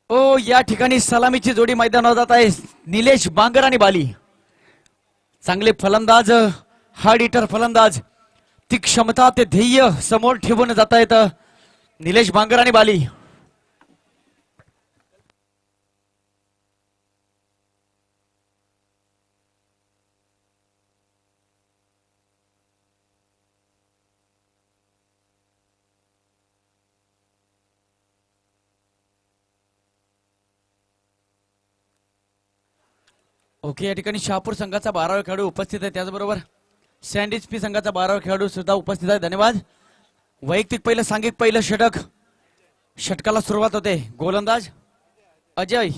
ओ या ठिकाणी सलामीची जोडी मैदानावर जात आहे. निलेश बांगर आणि बाली. चांगले फलंदाज, हार्ड हिटर फलंदाज, ती क्षमता ते ध्येय समोर ठेवून जात आहेत निलेश बांगर आणि बाली. ओके, या ठिकाणी शहापूर संघाचा 12वा खेळाडू उपस्थित आहे. त्याचबरोबर सँडविच पी संघाचा 12वा खेळाडू सुद्धा उपस्थित आहे. धन्यवाद. वैयक्तिक पहिलं, सांघिक पहिलं षटक. षटकाला सुरुवात होते. गोलंदाज अजय.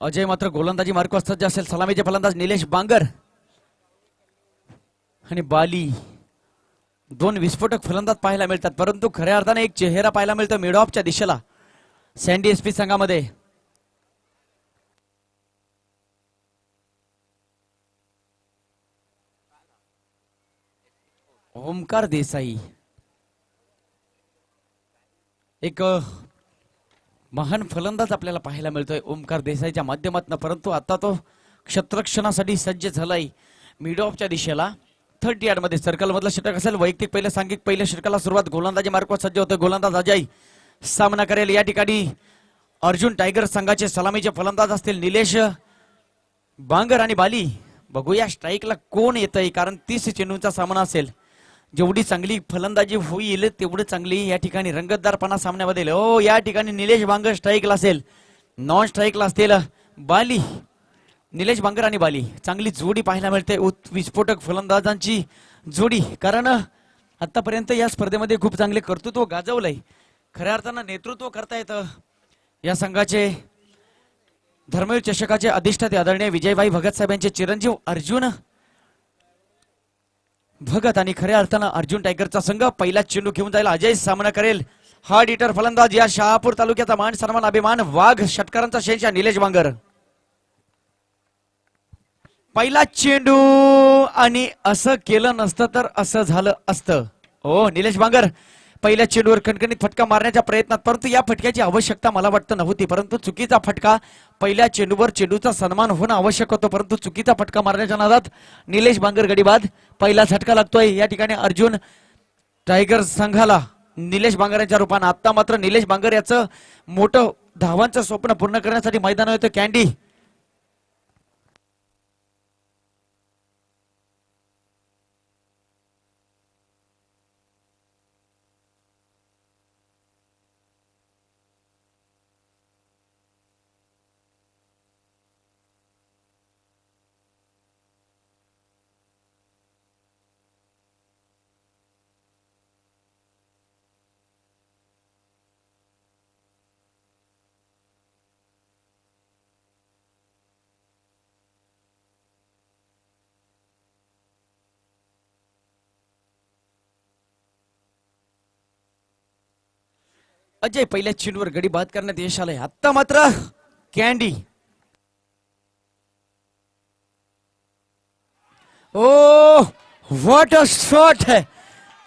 अजय मात्र गोलंदाजी मार्क सज्ज असेल. सलामीचे फलंदाज निलेश बांगर आणि बाली. दोन विस्फोटक फलंदाज पाहायला मिळतात, परंतु खऱ्या अर्थाने एक चेहरा पाहायला मिळतो मिड ऑफच्या दिशेला सँडी एसपी संघामध्ये. ओमकार देसाई एक महान फलंदाज आपल्याला पाहायला मिळतोय ओमकार देसाईच्या माध्यमातून, परंतु आता तो क्षेत्ररक्षणासाठी सज्ज झालाय मिड ऑफच्या दिशेला. 30 यार्ड मध्ये सर्कल मधलं षटक असेल. वैयक्तिक पहिलं, सांघिक पहिल्या षटकाला सुरुवात. गोलंदाजी मार्कवर सज्ज होतोय. गोलंदाज अजय सामना करेल. या ठिकाणी अर्जुन टायगर संघाचे सलामीचे फलंदाज असतील निलेश बांगर आणि बाली. बघूया स्ट्राईकला कोण येतंय, कारण 30 चेंडूंचा सामना असेल. जेवढी चांगली फलंदाजी होईल तेवढी चांगली या ठिकाणी रंगतदारपणा सामन्यामध्ये. ओ या ठिकाणी निलेश बांगर स्ट्राईकला असेल, नॉन स्ट्राईकला असतील बाली. निलेश बांगर आणि बाली चांगली जोडी पाहायला मिळते, विस्फोटक फलंदाजांची जोडी. कारण आतापर्यंत या स्पर्धेमध्ये खूप चांगले कर्तृत्व गाजवलंय. खऱ्या अर्थानं नेतृत्व करता येतं या संघाचे. धर्मवीर चषकाचे अधिष्ठाते आदरणीय विजयभाई भगत साहेब यांचे चिरंजीव अर्जुन भगत आणि खऱ्या अर्थानं अर्जुन टायगरचा संघ. पहिला चेंडू घेऊन जायला अजय सामना करेल. हार्ड हिटर फलंदाज, या शहापूर तालुक्याचा मान सन्मान अभिमान, वाघ षटकारांचा शेषा निलेश बांगर. पहिला चेंडू आणि असं केलं नसतं तर असं झालं असतं. हो, निलेश बांगर पहिल्या चेंडूवर खणखणीत फटका मारण्याच्या प्रयत्नात, परंतु या फटक्याची आवश्यकता मला वाटतं नव्हती. परंतु चुकीचा फटका. पहिल्या चेंडूवर चेंडूचा सन्मान होणं आवश्यक होतं, परंतु चुकीचा फटका मारण्याच्या नादात निलेश बांगर गडीबाद. पहिला झटका लागतोय या ठिकाणी अर्जुन टायगर संघाला निलेश बांगर यांच्या रूपानं. आता मात्र निलेश बांगर याचं मोठं धावांचं स्वप्न पूर्ण करण्यासाठी मैदानावर येतं कॅन्डी. अजय पहिल्या चेंडूवर गडी बाद करण्यात यश आलंय. आता मात्र Candy. Oh what a shot है,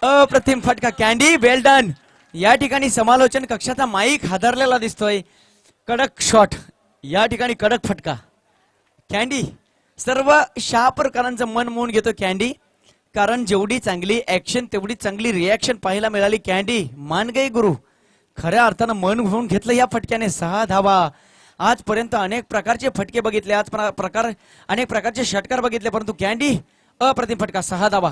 अप्रतिम फटका. Candy well done. या ठिकाणी समालोचन कक्षाचा माईक हादरलेला दिसतोय. कडक शॉट, या ठिकाणी कडक फटका. कॅन्डी सर्व शहापूरकरांचं मन मोहून घेतो कॅन्डी, कारण जेवढी चांगली ऍक्शन तेवढी चांगली रिॲक्शन पाहायला मिळाली. कॅन्डी मान गई गुरु. खऱ्या अर्थानं मन घेऊन घेतलं या फटक्याने. 6 धावा. आजपर्यंत अनेक प्रकारचे फटके बघितले, अनेक प्रकारचे षटकार बघितले, परंतु कॅन्डी अप्रतिम फटका. 6 धावा.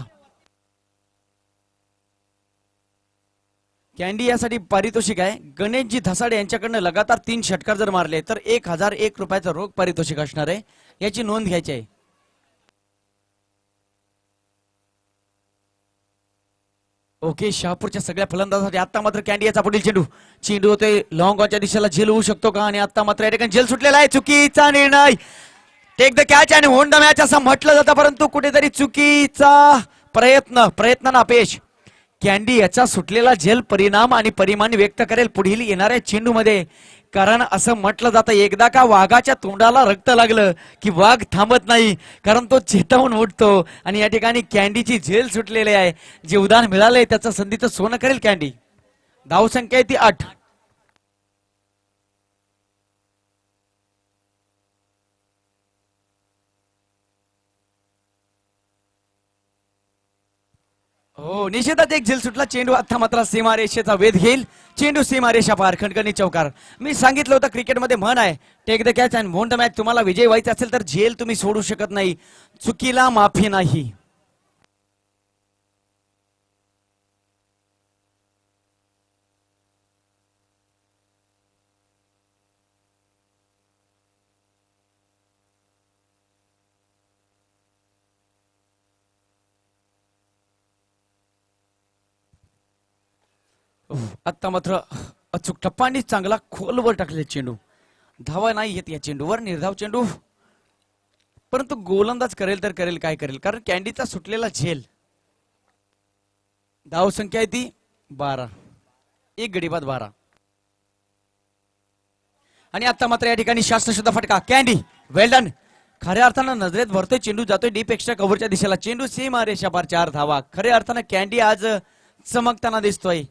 कॅन्डी यासाठी पारितोषिक आहे. गणेशजी धसाडे यांच्याकडनं लगातार 3 षटकार जर मारले तर 1001 रुपयाचं रोख पारितोषिक असणार आहे, याची नोंद घ्यायची आहे. ओके, शहापूरच्या सगळ्या फलंदाजांसाठी आता मात्र कॅन्डी याचा पुढील चेंडू होते लॉंग ऑनच्या दिशेला. झेल होऊ शकतो का, आणि आता मात्र या ठिकाणी झेल सुटलेला आहे. चुकीचा निर्णय. टेक द कॅच आणि होल्ड द मॅच असं म्हटलं जातं, परंतु कुठेतरी चुकीचा प्रयत्नांना अपयश. कॅन्डी याचा सुटलेला झेल परिणाम आणि परिमाण व्यक्त करेल पुढील येणाऱ्या चेंडूमध्ये. कारण असं म्हटलं जातं एकदा का वाघाच्या तोंडाला रक्त लागलं की वाघ थांबत नाही, कारण तो चेतावून उठतो. आणि या ठिकाणी कॅन्डीची झेल सुटलेली आहे. जे उदाहरण मिळालंय त्याचं संधीचं सोनं करेल कॅन्डी. धावसंख्या आहे ती 8. हो निश्चितच एक झेल सुटला. चेंडू आता मात्र सीमारेषेचा वेध घेईल. चेंडू सीमारेषा पार. खणखणी चौकार. मी सांगितलं होतं क्रिकेटमध्ये म्हण आहे, take the catch and won the match. तुम्हाला विजय व्हायचा असेल तर झेल तुम्ही सोडू शकत नाही. चुकीला माफी नाही. आता मात्र अचूक टप्पा आणि चांगला खोलवर टाकले चेंडू. धावा नाही येत या चेंडूवर. निर्धाव चेंडू, परंतु गोलंदाज करेल तर करेल काय करेल, कारण कॅन्डीचा सुटलेला झेल. धाव संख्या आहे ती 12. एक गडी बाद 12. आणि आता मात्र या ठिकाणी शास्त्रशुद्ध फटका. Candy well done. खऱ्या अर्थानं नजरेत भरतोय चेंडू, जातोय डीप एक्स्ट्रा कव्हरच्या दिशेला. चेंडू सीमा रेषा पार. 4 धावा. खऱ्या अर्थानं कॅन्डी आज चमकताना दिसतोय.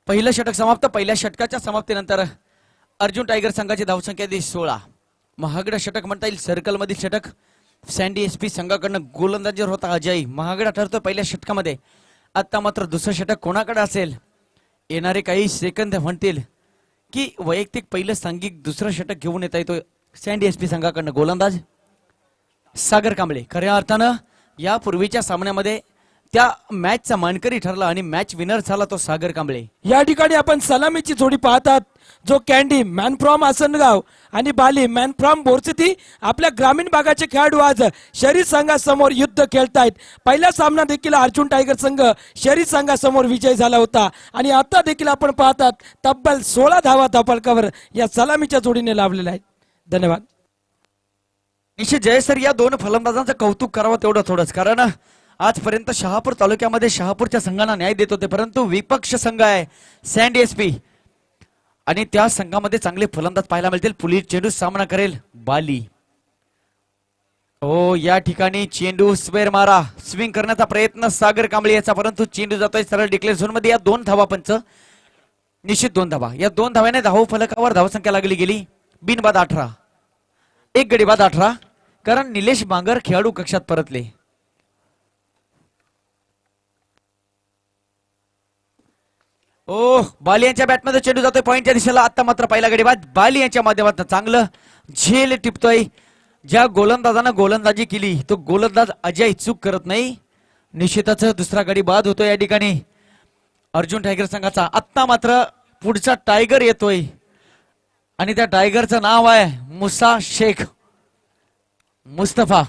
पहिलं षटक समाप्त. पहिल्या षटकाच्या समाप्तीनंतर अर्जुन टायगर संघाची धावसंख्या 16. महागडं षटक म्हणता येईल. सर्कल मधील षटक. सँडी एसपी संघाकडनं गोलंदाजीवर होता अजय. महागडा ठरतोय पहिल्या षटकामध्ये. आता मात्र दुसरं षटक कोणाकडे असेल. येणारे काही सेकंद म्हणतील की वैयक्तिक पहिलं सांघिक दुसरं षटक घेऊन येता येतो सँडी एसपी संघाकडनं. गोलंदाज सागर कांबळे. खऱ्या अर्थानं यापूर्वीच्या सामन्यामध्ये त्या मॅचचा मानकरी ठरला आणि मॅच विनर झाला तो सागर कांबळे. या ठिकाणी आपण सलामीची जोडी पाहतात, जो कॅन्डी मॅन फ्रॉम आसनगाव आणि बाली मॅन फ्रॉम बोरसिटी. आपल्या ग्रामीण भागाचे खेळाडू आज शहरी संघासमोर युद्ध खेळतायत. पहिला सामना देखील अर्जुन टायगर संघ शहरी संघासमोर विजय झाला होता आणि आता देखील आपण पाहतात तब्बल 16 धावा धापलकावर या सलामीच्या जोडीने लावलेल्या आहेत. धन्यवाद. निश्चित जयसर या दोन फलंदाजांचं कौतुक करावं तेवढं थोडंच, कारण आजपर्यंत शहापूर तालुक्यामध्ये शहापूरच्या संघांना न्याय देत होते, परंतु विपक्ष संघ आहे सँडी एसपी आणि त्या संघामध्ये चांगले फलंदाज पाहायला मिळतील. पुढील चेंडू सामना करेल बाली. हो या ठिकाणी चेंडू स्क्वेअर मारा स्विंग करण्याचा प्रयत्न सागर कांबळे याचा, परंतु चेंडू जातोय सरळ डिक्लेअर झोन मध्ये. या 2 धावा पंच. निश्चित 2 धावा. या 2 धाव्याने धाव फलकावर धावसंख्या लागली गेली. बिनबाद 18. एक गडी बाद 18, कारण निलेश बांगर खेळाडू कक्षात परतले. ओ बाली यांच्या बॅटमध्ये चेंडू जातोय पॉइंटच्या दिशेला. आता मात्र पहिला गडी बाद बाली यांच्या माध्यमातून चांगलं झेल टिपतोय. ज्या गोलंदाजानं गोलंदाजी केली तो गोलंदाज अजय चूक करत नाही. निश्चितच दुसरा गडी बाद होतोय या ठिकाणी अर्जुन टायगर संघाचा. आता मात्र पुढचा टायगर येतोय आणि त्या टायगरचं नाव आहे मुसा शेख मुस्तफा.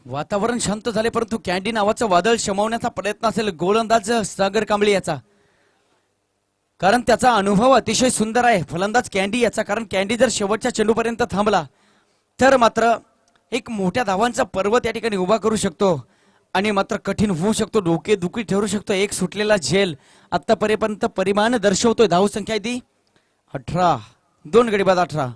वातावरण शांत झाले, परंतु कॅन्डी नावाचं वादळ शमवण्याचा प्रयत्न असेल गोलंदाज सागर कांबळे याचा, कारण त्याचा अनुभव अतिशय सुंदर आहे फलंदाज कॅन्डी याचा. कारण कॅन्डी जर शेवटच्या चेंडूपर्यंत थांबला तर मात्र एक मोठ्या धावांचा पर्वत या ठिकाणी उभा करू शकतो आणि मात्र कठीण होऊ शकतो, डोके दुखी ठरू शकतो. एक सुटलेला झेल आतापर्यंत परिमाण दर्शवतोय. धाव संख्या आहे ती 18. 2 गडी बाद 18.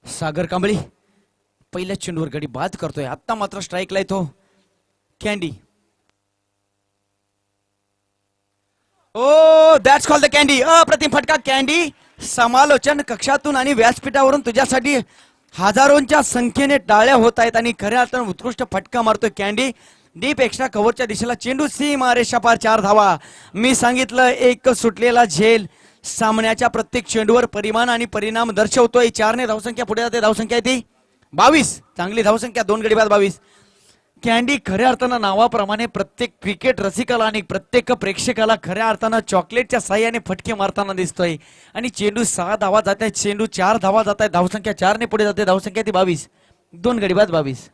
सागर कांबळे पहिल्या चेंडूवर गडी बाद करतोय. आता मात्र स्ट्राईकला येतो candy. O that's call the candy. अप्रतिम फटका कॅन्डी. समालोचन कक्षातून आणि व्यासपीठावरून तुझ्यासाठी हजारोंच्या संख्येने टाळ्या होत आहेत आणि खऱ्या अर्थानं उत्कृष्ट फटका मारतोय कॅन्डी. डीप एक्स्ट्रा कव्हरच्या दिशेला चेंडू सीमा रेषा पार. 4 धावा. मी सांगितलं एक सुटलेला झेल सामन्याच्या प्रत्येक चेंडूवर परिमाण आणि परिणाम दर्शवतोय. 4 ने धावसंख्या पुढे जाते. धावसंख्या आहे ती 22. चांगली धावसंख्या. 2 गडी बाद 22. कॅन्डी खऱ्या अर्थानं नावाप्रमाणे प्रत्येक क्रिकेट रसिकाला आणि प्रत्येक प्रेक्षकाला खऱ्या अर्थानं चॉकलेटच्या साह्याने फटके मारताना दिसतोय. आणि चेंडू 6 धावा जात आहे, चेंडू 4 धावा जात आहे, धावसंख्या 4 ने पुढे जाते, धावसंख्या ती 22, 2 गडी बाद 22.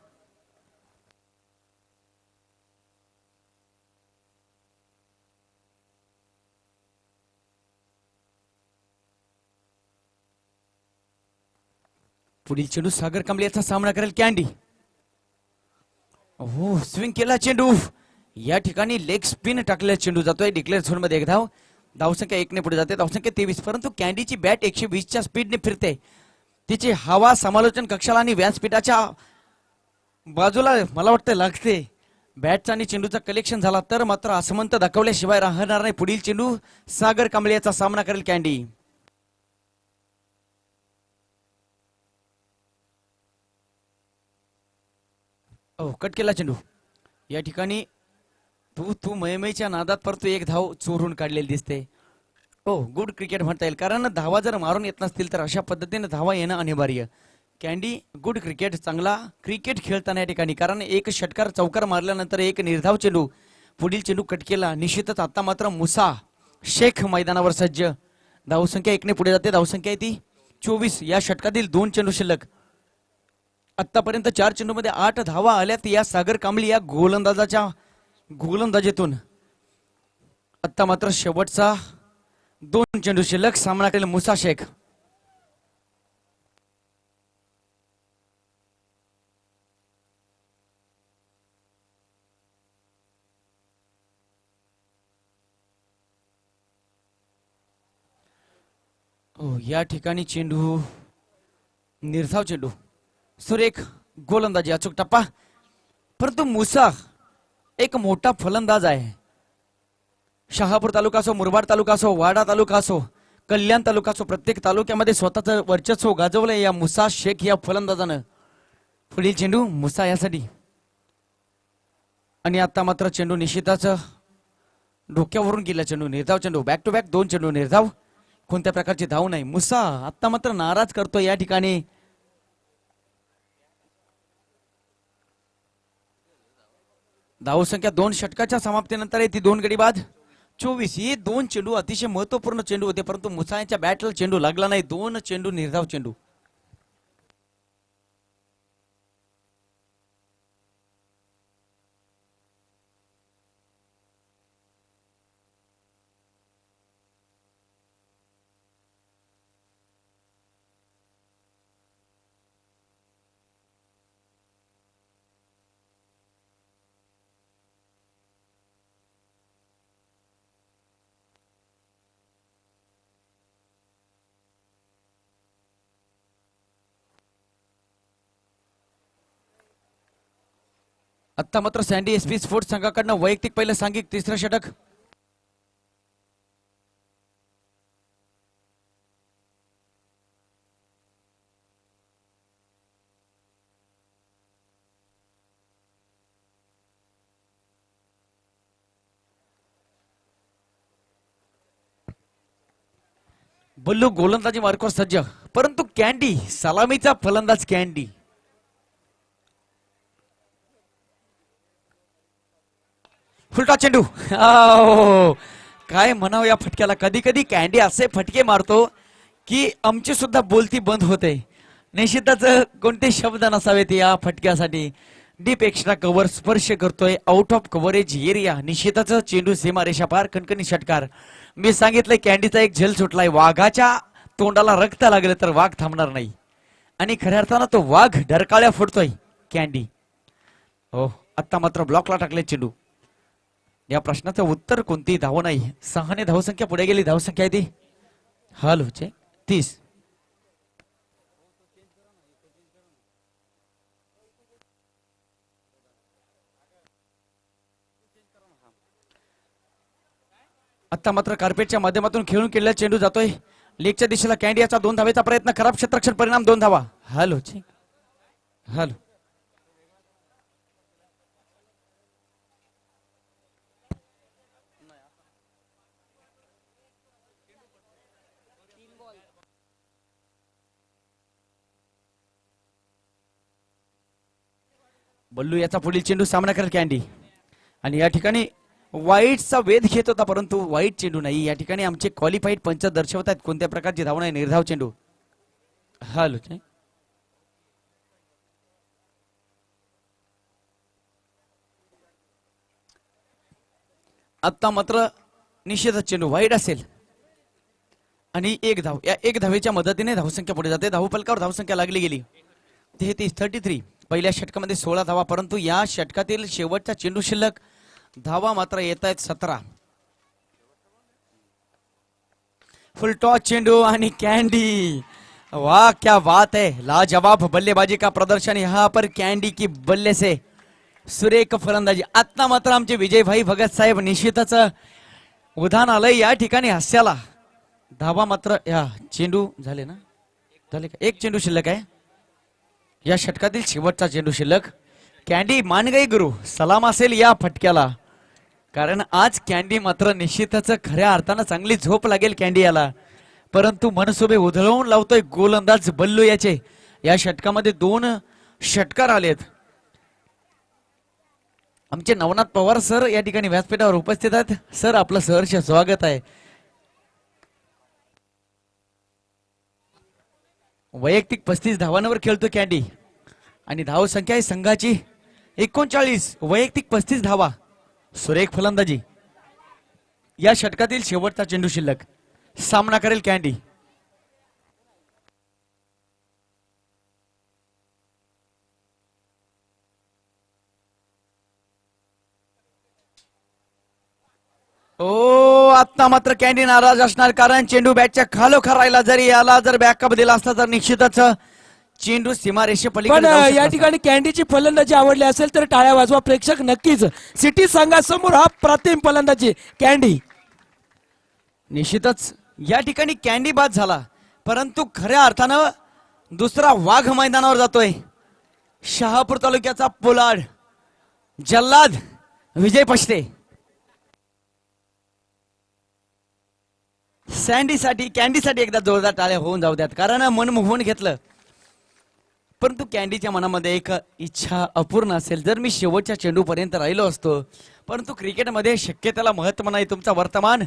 पुढील चेंडू सागर कांबळे याचा सामना करेल कॅन्डी. हो, स्विंग केला चेंडू, या ठिकाणी लेग स्पिन टाकलेला चेंडू जातोय डिक्लेअर झोन मध्ये. एक धाव, धावसंख्या 1 ने पुढे जाते, धावसंख्या 23. परंतु कॅन्डीची बॅट 120च्या स्पीडने फिरते, तिची हवा समालोचन कक्षाला आणि व्यासपीठाच्या बाजूला मला वाटतं लागते. बॅटचा आणि चेंडूचा कलेक्शन झाला तर मात्र असमंत दाखवल्याशिवाय राहणार नाही. पुढील चेंडू सागर कांबळे याचा सामना करेल कॅन्डी. कट केला चेंडू, या ठिकाणी तू तू मयमयच्या नादात परतू एक धाव चोरून काढलेली दिसते. गुड क्रिकेट म्हणता येईल, कारण धावा जर मारून येत नसतील तर अशा पद्धतीने धावा येणं अनिवार्य. कॅन्डी गुड क्रिकेट, चांगला क्रिकेट खेळताना या ठिकाणी, कारण एक षटकार चौकार मारल्यानंतर एक निर्धाव चेंडू. पुढील चेंडू कट केला निश्चितच. आता मात्र मुसा शेख मैदानावर सज्ज, धावसंख्या 1 ने पुढे जाते, धावसंख्या ती 24. या षटकातील 2 चेंडू शिल्लक. आतापर्यंत 4 चेंडूमध्ये 8 धावा आल्यात या सागर कांबळे या गोलंदाजीतून. आता मात्र शेवटचा 2 चेंडू शिल्लक, सामना करेल मुसा शेख. या ठिकाणी चेंडू निर्धाव चेंडू, सुरेख गोलंदाजी, अचूक टप्पा. परंतु मुसा एक मोठा फलंदाज आहे. शहापूर तालुका असो, मुरबाड तालुका असो, वाडा तालुका असो, कल्याण तालुका असो, प्रत्येक तालुक्यामध्ये स्वतःचं वर्चस्व गाजवलंय या मुसा शेख या फलंदाजानं. पुढील चेंडू मुसा यासाठी, आणि आता मात्र चेंडू निश्चितच डोक्यावरून गेला चेंडू, निर्धाव चेंडू. बॅक टू बॅक 2 चेंडू निर्धाव, कोणत्या प्रकारची धाव नाही. मुसा आता मात्र नाराज करतो या ठिकाणी. धावसंख्या 2 षटकाच्या समाप्तीनंतर आहे ती 2 गडी बाद 24. हे 2 चेंडू अतिशय महत्वपूर्ण चेंडू होते, परंतु मुसाच्या बॅटला चेंडू लागला नाही. 2 चेंडू निर्धाव चेंडू. आता मात्र सँडी एसपी स्पोर्ट्स संघाकडनं वैयक्तिक पहिलं सांघिक 3रं षटक. बल्लू गोलंदाजी मार्कवर सज्ज, परंतु कॅन्डी सलामीचा फलंदाज. कॅन्डी फुलटा चेंडू. काय म्हणावं या फटक्याला. कधी कधी कॅन्डी असे फटके मारतो की आमची सुद्धा बोलती बंद होते. निश्चितच कोणते शब्द नसावेत या फटक्यासाठी. डीप एक्स्ट्रा कव्हर स्पर्श करतोय, आउट ऑफ कव्हरेज एरिया. निश्चितच चेंडू सीमारेषा पार, कणकणी षटकार. मी सांगितलंय कॅन्डीचा एक झेल सुटलाय. वाघाच्या तोंडाला रक्त लागलं तर वाघ थांबणार नाही, आणि खऱ्या अर्थानं तो वाघ डरकाळ्या फोडतोय कॅन्डी. हो, आता मात्र ब्लॉकला टाकले चेंडू. या प्रश्नाचं उत्तर कोणती धाव नाही. 6 ने धावसंख्या पुढे गेली. धावसंख्या आहे ती हॅलोचे 30. आता मात्र कार्पेटच्या माध्यमातून खेळून केलेला चेंडू जातोय लेगच्या दिशेला. कॅन्डी याचा 2 धावेचा प्रयत्न, खराब क्षेत्ररक्षण, परिणाम 2 धावा. हॅलोचे हॅलो. बल्लू याचा पुढील चेंडू सामना करेल कॅन्डी. आणि या ठिकाणी वाईटचा वेध घेत होता परंतु वाईट चेंडू नाही. या ठिकाणी आमचे क्वालिफाईड पंच दर्शवत आहेत कोणत्या प्रकारची धावण आहे. निर्धाव चेंडू. हॅलो आता मात्र निषेधच चेंडू वाईट असेल आणि एक धाव. या एक धावेच्या मदतीने धावसंख्या पुढे जाते. धावफलकावर धावसंख्या लागली गेली 33. पहिल्या षटकामध्ये 16 धावा परंतु या षटकातील शेवटचा चेंडू शिल्लक धावा मात्र येत आहेत 17. फुलटॉस चेंडू आणि कॅन्डी. वाह क्या बात है. लाजवाब बल्लेबाजी का प्रदर्शन यहाँ पर कॅन्डी की बल्ले से. सुरेख फलंदाजी. आता मात्र आमचे विजयभाई भगत साहेब निश्चितच उधाण आलंय या ठिकाणी हास्याला. धावा मात्र या चेंडू झाले ना. झाले का. एक चेंडू शिल्लक आहे या षटकातील शेवटचा चेंडू शिल्लक. कॅन्डी मान गई गुरु. सलाम असेल या फटक्याला कारण आज कॅन्डी मात्र निश्चितच खऱ्या अर्थानं चांगली झोप लागेल कॅन्डी याला. परंतु मनसुबे उधळवून लावतोय गोलंदाज बल्लू याचे. या षटकामध्ये 2 षटकार आलेत. आमचे नवनाथ पवार सर या ठिकाणी व्यासपीठावर उपस्थित आहेत. सर आपलं सहर्ष स्वागत आहे. वैयक्तिक 35 धावांवर खेळतो कॅन्डी आणि धाव संख्या आहे संघाची 39. वैयक्तिक 35 धावा. सुरेख फलंदाजी. या षटकातील शेवटचा चेंडू शिल्लक सामना करेल कॅन्डी. ओ आता मात्र कॅन्डी नाराज असणार कारण चेंडू बॅटच्या खालोखार राहिला. जरी याला जर बॅकअप दिला असता तर निश्चितच चेंडू सीमारेषे पण पलीकडे जाऊ शकला या असता. ठिकाणी कॅन्डीची फलंदाजी आवडली असेल तर टाळ्या वाजवा प्रेक्षक नक्कीच. सिटी संघासमोर हा प्रतिम फलंदाजी कॅन्डी. निश्चितच या ठिकाणी कॅन्डी बाद झाला परंतु खऱ्या अर्थानं दुसरा वाघ मैदानावर जातोय. शहापूर तालुक्याचा पोलाड जल्लाद विजय पष्टे. कॅन्डीसाठी एकदा जोरदार टाळ्या होऊन जाऊ द्यात कारण मन मोहून घेतलं. परंतु कॅन्डीच्या मनामध्ये एक इच्छा अपूर्ण असेल. जर मी शेवटच्या चेंडूपर्यंत राहिलो असतो परंतु क्रिकेटमध्ये शक्यतेला महत्व नाही. तुमचा वर्तमान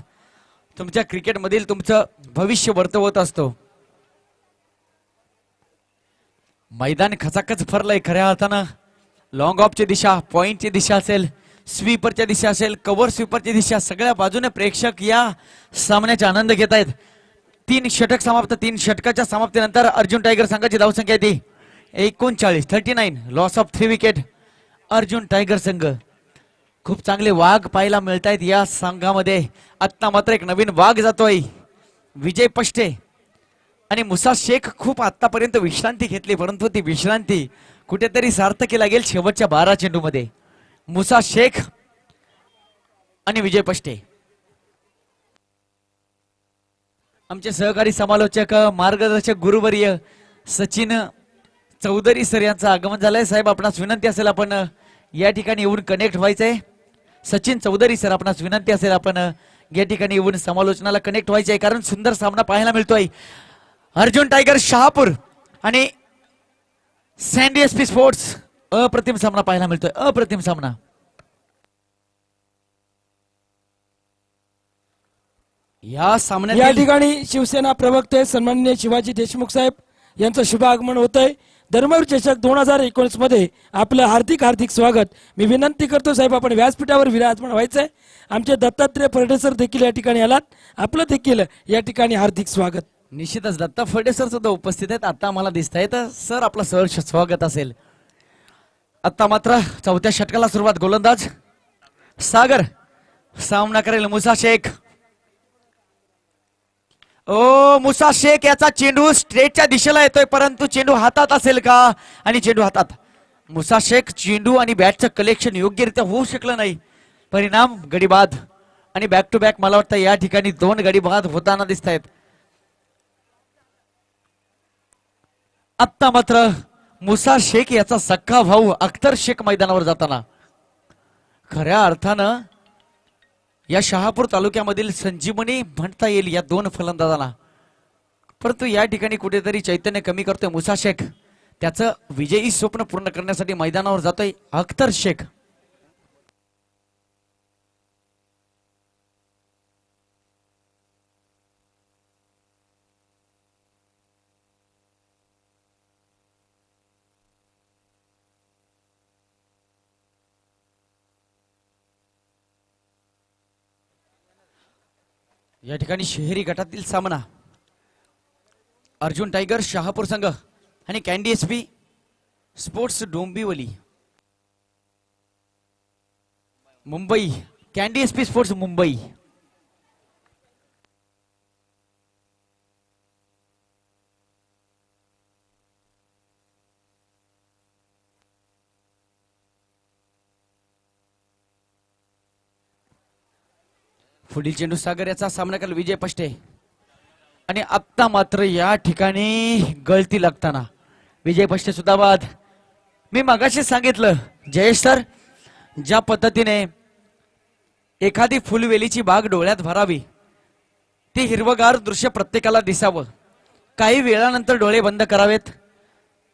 तुमच्या क्रिकेटमधील तुमचं भविष्य वर्तवत असतो. मैदान खचाखच फरलंय खऱ्या अर्थानं. लॉंग ऑफची दिशा, पॉइंटची दिशा असेल, स्वीपरच्या दिशा असेल, कव्हर स्वीपरची दिशा, सगळ्या बाजूने प्रेक्षक या सामन्याचा आनंद घेत आहेत. 3 षटक समाप्त. 3 षटकाच्या समाप्तीनंतर अर्जुन टायगर संघाची धावसंख्या येते 39. Loss of 3 wicket. Arjun tiger संघ खूप चांगले वाघ पाहायला मिळत आहेत या संघामध्ये. आत्ता मात्र एक नवीन वाघ जातोय विजय पष्टे आणि मुसा शेख. खूप आतापर्यंत विश्रांती घेतली परंतु ती विश्रांती कुठेतरी सार्थकी लागेल शेवटच्या 12 चेंडूमध्ये. मुसा शेख आणि विजय पष्टे. आमचे सहकारी समालोचक मार्गदर्शक गुरुवर्य सचिन चौधरी सर यांचं आगमन झालंय. साहेब आपणास विनंती असेल आपण या ठिकाणी येऊन कनेक्ट व्हायचंय. सचिन चौधरी सर आपणास विनंती असेल आपण या ठिकाणी येऊन समालोचनाला कनेक्ट व्हायचंय कारण सुंदर सामना पाहायला मिळतोय. अर्जुन टायगर शहापूर आणि सँडी एसपी स्पोर्ट्स. अप्रतिम सामना पाहायला मिळतोय. अप्रतिम सामना. या सामन्यात या ठिकाणी शिवसेना प्रवक्ते सन्माननीय शिवाजी देशमुख साहेब यांचं शुभ आगमन होतंय. धर्मवीर चषक 2019 मध्ये आपलं हार्दिक स्वागत. मी विनंती करतो साहेब आपण व्यासपीठावर विराजमान व्हायचंय. आमचे दत्तात्रय फर्डेसर देखील या ठिकाणी आलात. आपलं देखील या ठिकाणी हार्दिक स्वागत. निश्चितच दत्ता फर्डेसर सुद्धा उपस्थित आहेत. आता मला दिसत आहेत. सर आपलं सहर्ष स्वागत असेल. आता मात्र 4थ्या षटकाला सुरुवात. गोलंदाज सागर सामना करेल मुसा शेख. ओ मुसा शेख याचा चेंडू स्ट्रेटच्या दिशेला येतोय परंतु चेंडू हातात असेल का. आणि चेंडू हातात. मुसा शेख चेंडू आणि बॅटचं कलेक्शन योग्यरित्या होऊ शकलं नाही. परिणाम गडी बाद. आणि बॅक टू बॅक मला वाटतं या ठिकाणी 2 गडी बाद होताना दिसत आहेत. आत्ता मात्र मुसा शेख याचा सख्खा भाऊ अख्तर शेख मैदानावर जाताना खऱ्या अर्थानं या शहापूर तालुक्यामधील संजीवनी म्हणता येईल या 2 फलंदाजांना. परंतु या ठिकाणी कुठेतरी चैतन्य कमी करतोय मुसा शेख. त्याचं विजयी स्वप्न पूर्ण करण्यासाठी मैदानावर जातोय अख्तर शेख. या ठिकाणी शहरी गटातील सामना अर्जुन टायगर शहापूर संघ आणि candy SP sports Dombivli Mumbai. Candy SP sports Mumbai. पुढील चेंडू सागर याचा सामना करेल विजय पष्टे. आणि आत्ता मात्र या ठिकाणी गळती लागताना विजय पष्टे सुद्धा बाद. मी मगाशी सांगितलं जयेश सर, ज्या पद्धतीने एखादी फुलवेलीची बाग डोळ्यात भरावी, ती हिरवगार दृश्य प्रत्येकाला दिसावं, काही वेळानंतर डोळे बंद करावेत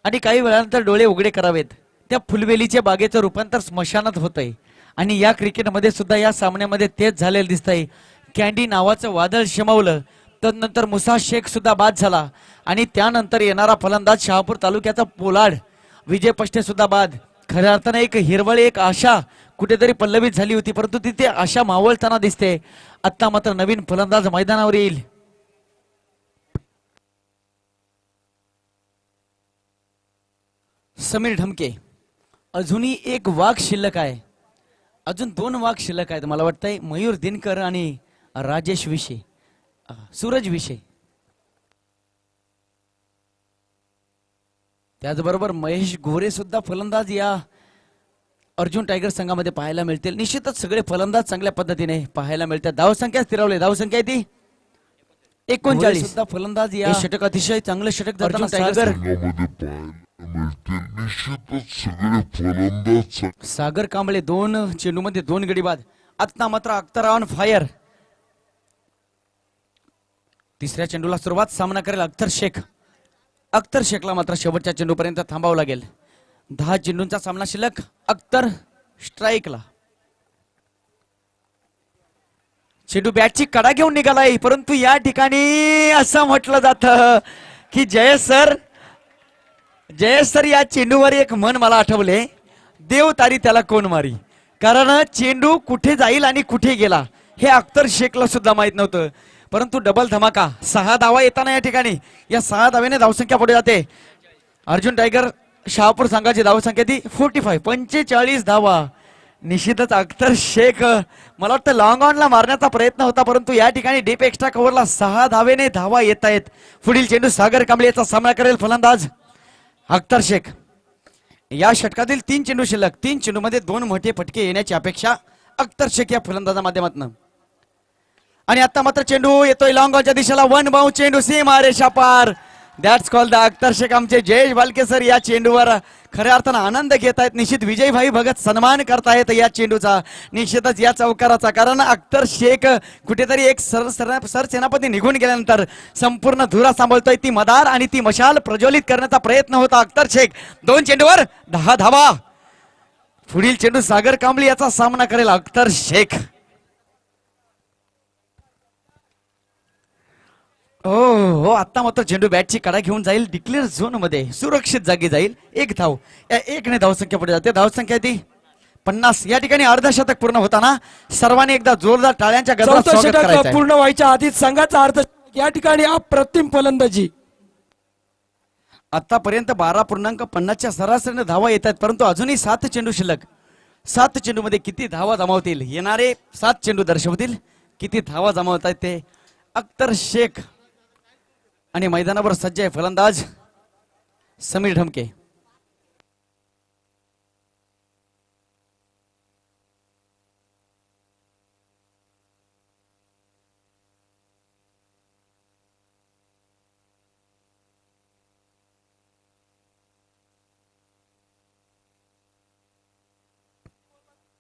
आणि काही वेळानंतर डोळे उघडे करावेत. त्या फुलवेलीच्या बागेचं रूपांतर स्मशानात होतंय आणि या क्रिकेटमध्ये सुद्धा या सामन्यामध्ये तेच झालेलं दिसतंय. कॅन्डी नावाचं वादळ शमवलं, तदनंतर मुसा शेख सुद्धा बाद झाला आणि त्यानंतर येणारा फलंदाज शहापूर तालुक्याचा पोलाड विजय पष्टे सुद्धा बाद. खऱ्या अर्थानं एक हिरवळ, एक आशा कुठेतरी पल्लवित झाली होती, परंतु तिथे आशा मावळताना दिसते. आता मात्र नवीन फलंदाज मैदानावर येईल. समीर ढमके. अजूनही एक वाघ शिल्लक आहे, अजून 2 वाघ शिल्लक आहेत. मला वाटतंय मयूर दिनकर आणि राजेश विषे, सूरज विषे. त्याचबरोबर महेश गोरे सुद्धा फलंदाज या अर्जुन टायगर संघामध्ये पाहायला मिळतील. निश्चितच सगळे फलंदाज चांगल्या पद्धतीने पाहायला मिळतात. धावसंख्या स्थिरावली, धावसंख्या आहे ती 39 सुद्धा फलंदाज. या षटक अतिशय चांगलं षटक जाताना सागर सागर कांबळे 2 चेंडूमध्ये 2 गडी बाद. आता मात्र अख्तर ऑन फायर. तिसऱ्या चेंडूला सुरुवात सामना करेल अख्तर शेख. अख्तर शेखला मात्र शेवटच्या चेंडूपर्यंत थांबावं लागेल. 10 चेंडूंचा सामना शिल्लक. अख्तर स्ट्राईकला. चेंडू बॅटची कडा घेऊन निघालाय, परंतु या ठिकाणी असं म्हटलं जातं की जयेश सर या चेंडूवर एक मन मला आठवले, देव तारी त्याला कोण मारी. कारण चेंडू कुठे जाईल आणि कुठे गेला हे अख्तर शेखला सुद्धा माहित नव्हतं. परंतु डबल धमाका, 6 धावा येताना या ठिकाणी या 6 धावेने धावसंख्या पुढे जाते. अर्जुन टायगर शहापूर संघाची धावसंख्या ती 45 धावा. निश्चितच अख्तर शेख, मला वाटतं लॉंग ऑनला मारण्याचा प्रयत्न होता, परंतु या ठिकाणी डीप एक्स्ट्रा कव्हरला 6 धावेने धावा येत आहेत. पुढील चेंडू सागर कांबळे याचा सामना करेल फलंदाज अख्तर शेख. या षटकातील 3 चेंडू शिल्लक. 3 चेंडूमध्ये 2 मोठे फटके येण्याची अपेक्षा अख्तर शेख या फलंदाजा माध्यमातून. आणि आता मात्र चेंडू येतोय लॉंग ऑनच्या दिशेला. 1 बाउ चेंडू सीमा रेषा पार. That's call the Akhtar Shaikh. आमचे जयेश बालके सर या चेंडूवर खऱ्या अर्थानं आनंद घेत आहेत. निश्चित विजयभाई भगत सन्मान करतायत या चेंडूचा, निश्चितच या चौकाराचा. कारण अख्तर शेख कुठेतरी एक सरसेनापती निघून गेल्यानंतर संपूर्ण धुरा सांभाळतोय. ती मदार आणि ती मशाल प्रज्वलित करण्याचा प्रयत्न होता अख्तर शेख. 2 चेंडूवर 10 धावा. पुढील चेंडू सागर कांबळे याचा सामना करेल अख्तर शेख. हो, आता मात्र चेंडू बॅटची कडा घेऊन जाईल डिक्लेअर झोन मध्ये, सुरक्षित जागी जाईल. 1 धाव. या 1 ने धावसंख्या पुढे जाते. धावसंख्या ती 50. या ठिकाणी अर्धशतक पूर्ण होताना सर्वांनी एकदा जोरदार टाळ्यांच्या गजरात स्वागत करायचं. पूर्ण व्हायच्या आधीच संघाचा अर्ध या ठिकाणी अप्रतिम फलंदाजी. आतापर्यंत 12.50च्या सरासरीने धावा येत आहेत, परंतु अजूनही 7 चेंडू शिल्लक. 7 चेंडूमध्ये किती धावा जमावतील, येणारे 7 चेंडू दर्शवतील किती धावा जमावत आहेत ते. अख्तर शेख आणि मैदानावर सज्ज आहे फलंदाज समीर ढमके.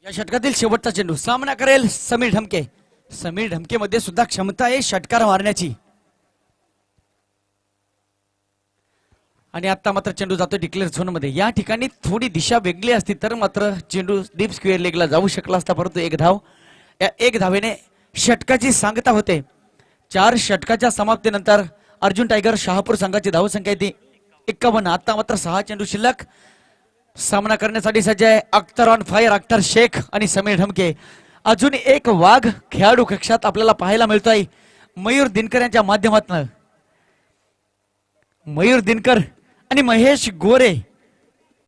या षटकातील शेवटचा चेंडू सामना करेल समीर ढमके. समीर ढमके मध्ये सुद्धा क्षमता आहे षटकार मारण्याची. आणि आता मात्र चेंडू जातो डिक्लेअर झोन मध्ये. या ठिकाणी थोडी दिशा वेगळी असती तर मात्र चेंडू डीप स्क्वेअर लेगला जाऊ शकला असता, परंतु एक धाव. या एक धावेने षटकाची सांगता होते. 4 षटकाच्या समाप्तीनंतर अर्जुन टायगर शहापूर संघाची धावसंख्या ती 51. आता मात्र 6 चेंडू शिल्लक. सामना करण्यासाठी सज्ज आहे अख्तर ऑन फायर, अख्तर शेख आणि समीर ढमके. अजून एक वाघ खेळाडू कक्षात आपल्याला पाहायला मिळतोय मयूर दिनकर यांच्या माध्यमातून. मयूर दिनकर आणि महेश गोरे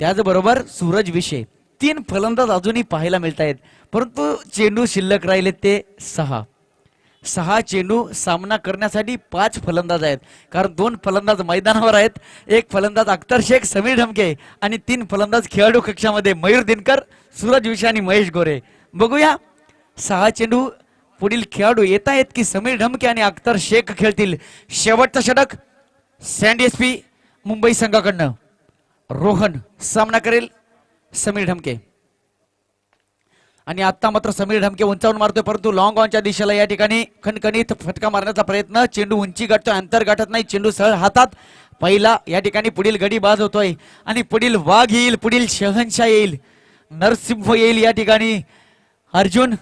त्याचबरोबर सूरज विषय 3 फलंदाज अजूनही पाहायला मिळत आहेत, परंतु चेंडू शिल्लक राहिले ते 6 चेंडू. सामना करण्यासाठी 5 फलंदाज आहेत, कारण 2 फलंदाज मैदानावर आहेत. एक फलंदाज अख्तर शेख, समीर ढमके आणि 3 फलंदाज खेळाडू कक्षामध्ये मयूर दिनकर, सूरज विषय आणि महेश गोरे. बघूया 6 चेंडू पुढील खेळाडू येत आहेत की समीर ढमके आणि अख्तर शेख खेळतील. शेवटचं षटक सँडी एसपी मुंबई संघाकडनं. रोहन सामना करेल समीर ढमके. आणि आता मात्र समीर ढमके उंचावून मारतोय, परंतु लॉंग ऑनच्या दिशेला या ठिकाणी खणखणीत फटका मारण्याचा प्रयत्न. चेंडू उंची गाठतोय, अंतर गाठत नाही. चेंडू सरळ हातात. पहिला या ठिकाणी पुढील गडी बाद होतोय आणि पुढील वाघ येईल, पुढील शहनशाह येईल, नरसिंह येईल. या ठिकाणी अर्जुन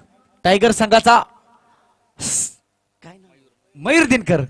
टायगर संघाचा मयूर दिनकर.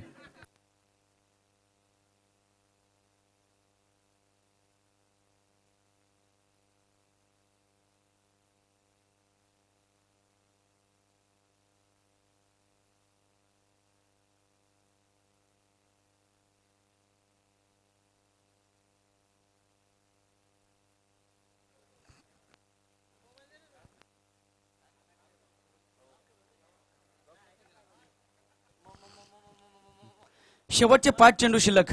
शेवटचे 5 चेंडू शिल्लक.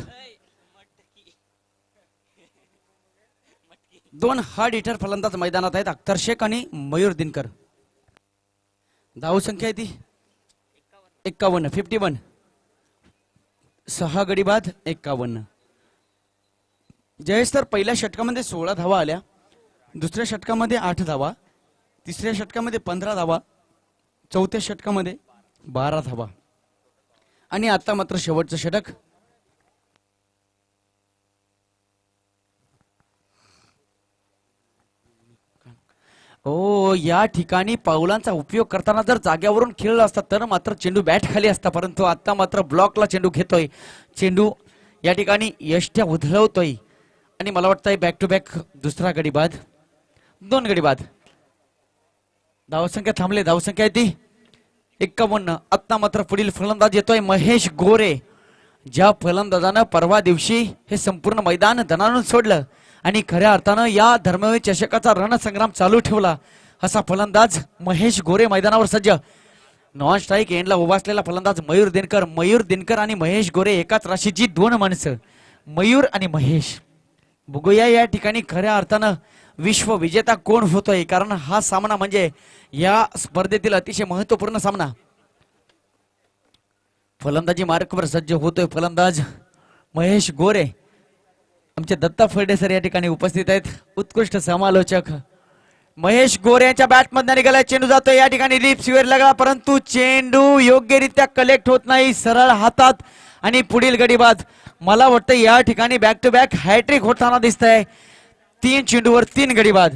2 हार्ड हिटर फलंदाज मैदानात आहेत, अख्तर शेख आणि मयूर दिनकर. धावसंख्या आहे ती 51, 51. 6 गडी बाद 51. जयेश सर, पहिल्या षटकामध्ये 16 धावा आल्या, दुसऱ्या षटकामध्ये 8 धावा, तिसऱ्या षटकामध्ये 15 धावा, चौथ्या षटकामध्ये 12 धावा आणि आता मात्र शेवटचं षटक. या ठिकाणी पावलांचा उपयोग करताना जर जाग्यावरून खेळला असता तर मात्र चेंडू बॅट खाली असता, परंतु आता मात्र ब्लॉकला चेंडू घेतोय. चेंडू या ठिकाणी यष्ट्या उधळवतोय आणि मला वाटतंय बॅक टू बॅक दुसरा गडी बाद, 2 गडी बाद. धावसंख्या थांबले, धावसंख्या आहे ती 51. आता मात्र पुढील फलंदाज येतोय महेश गोरे. ज्या फलंदाजानं परवा दिवशी हे संपूर्ण मैदान दणाणून सोडलं आणि खऱ्या अर्थानं या धर्मवीर चषकाचा रणसंग्राम चालू ठेवला, असा फलंदाज महेश गोरे मैदानावर सज्ज. नॉन स्ट्राईक एंडला उभा असलेला फलंदाज मयूर दिनकर. मयूर दिनकर आणि महेश गोरे एकाच राशीची 2 माणसं, मयूर आणि महेश. बघूया या ठिकाणी खऱ्या अर्थानं विश्व विजेता कोण होतोय, कारण हा सामना म्हणजे या स्पर्धेतील अतिशय महत्वपूर्ण सामना. फलंदाजी मार्कवर सज्ज होतोय फलंदाज महेश गोरे. आमचे दत्ता फर्डे सर या ठिकाणी उपस्थित आहेत, उत्कृष्ट समालोचक. महेश गोरे यांच्या बॅटमधून निघालाय, चेंडू जातोय या ठिकाणी लिप स्क्वेअर लागला, परंतु चेंडू योग्यरित्या कलेक्ट होत नाही, सरळ हातात आणि पुढील गडी बाद. मला वाटतं या ठिकाणी बॅक टू बॅक हॅट्रिक होताना दिसत आहे. 3 चेंडूवर 3 गडी बाद.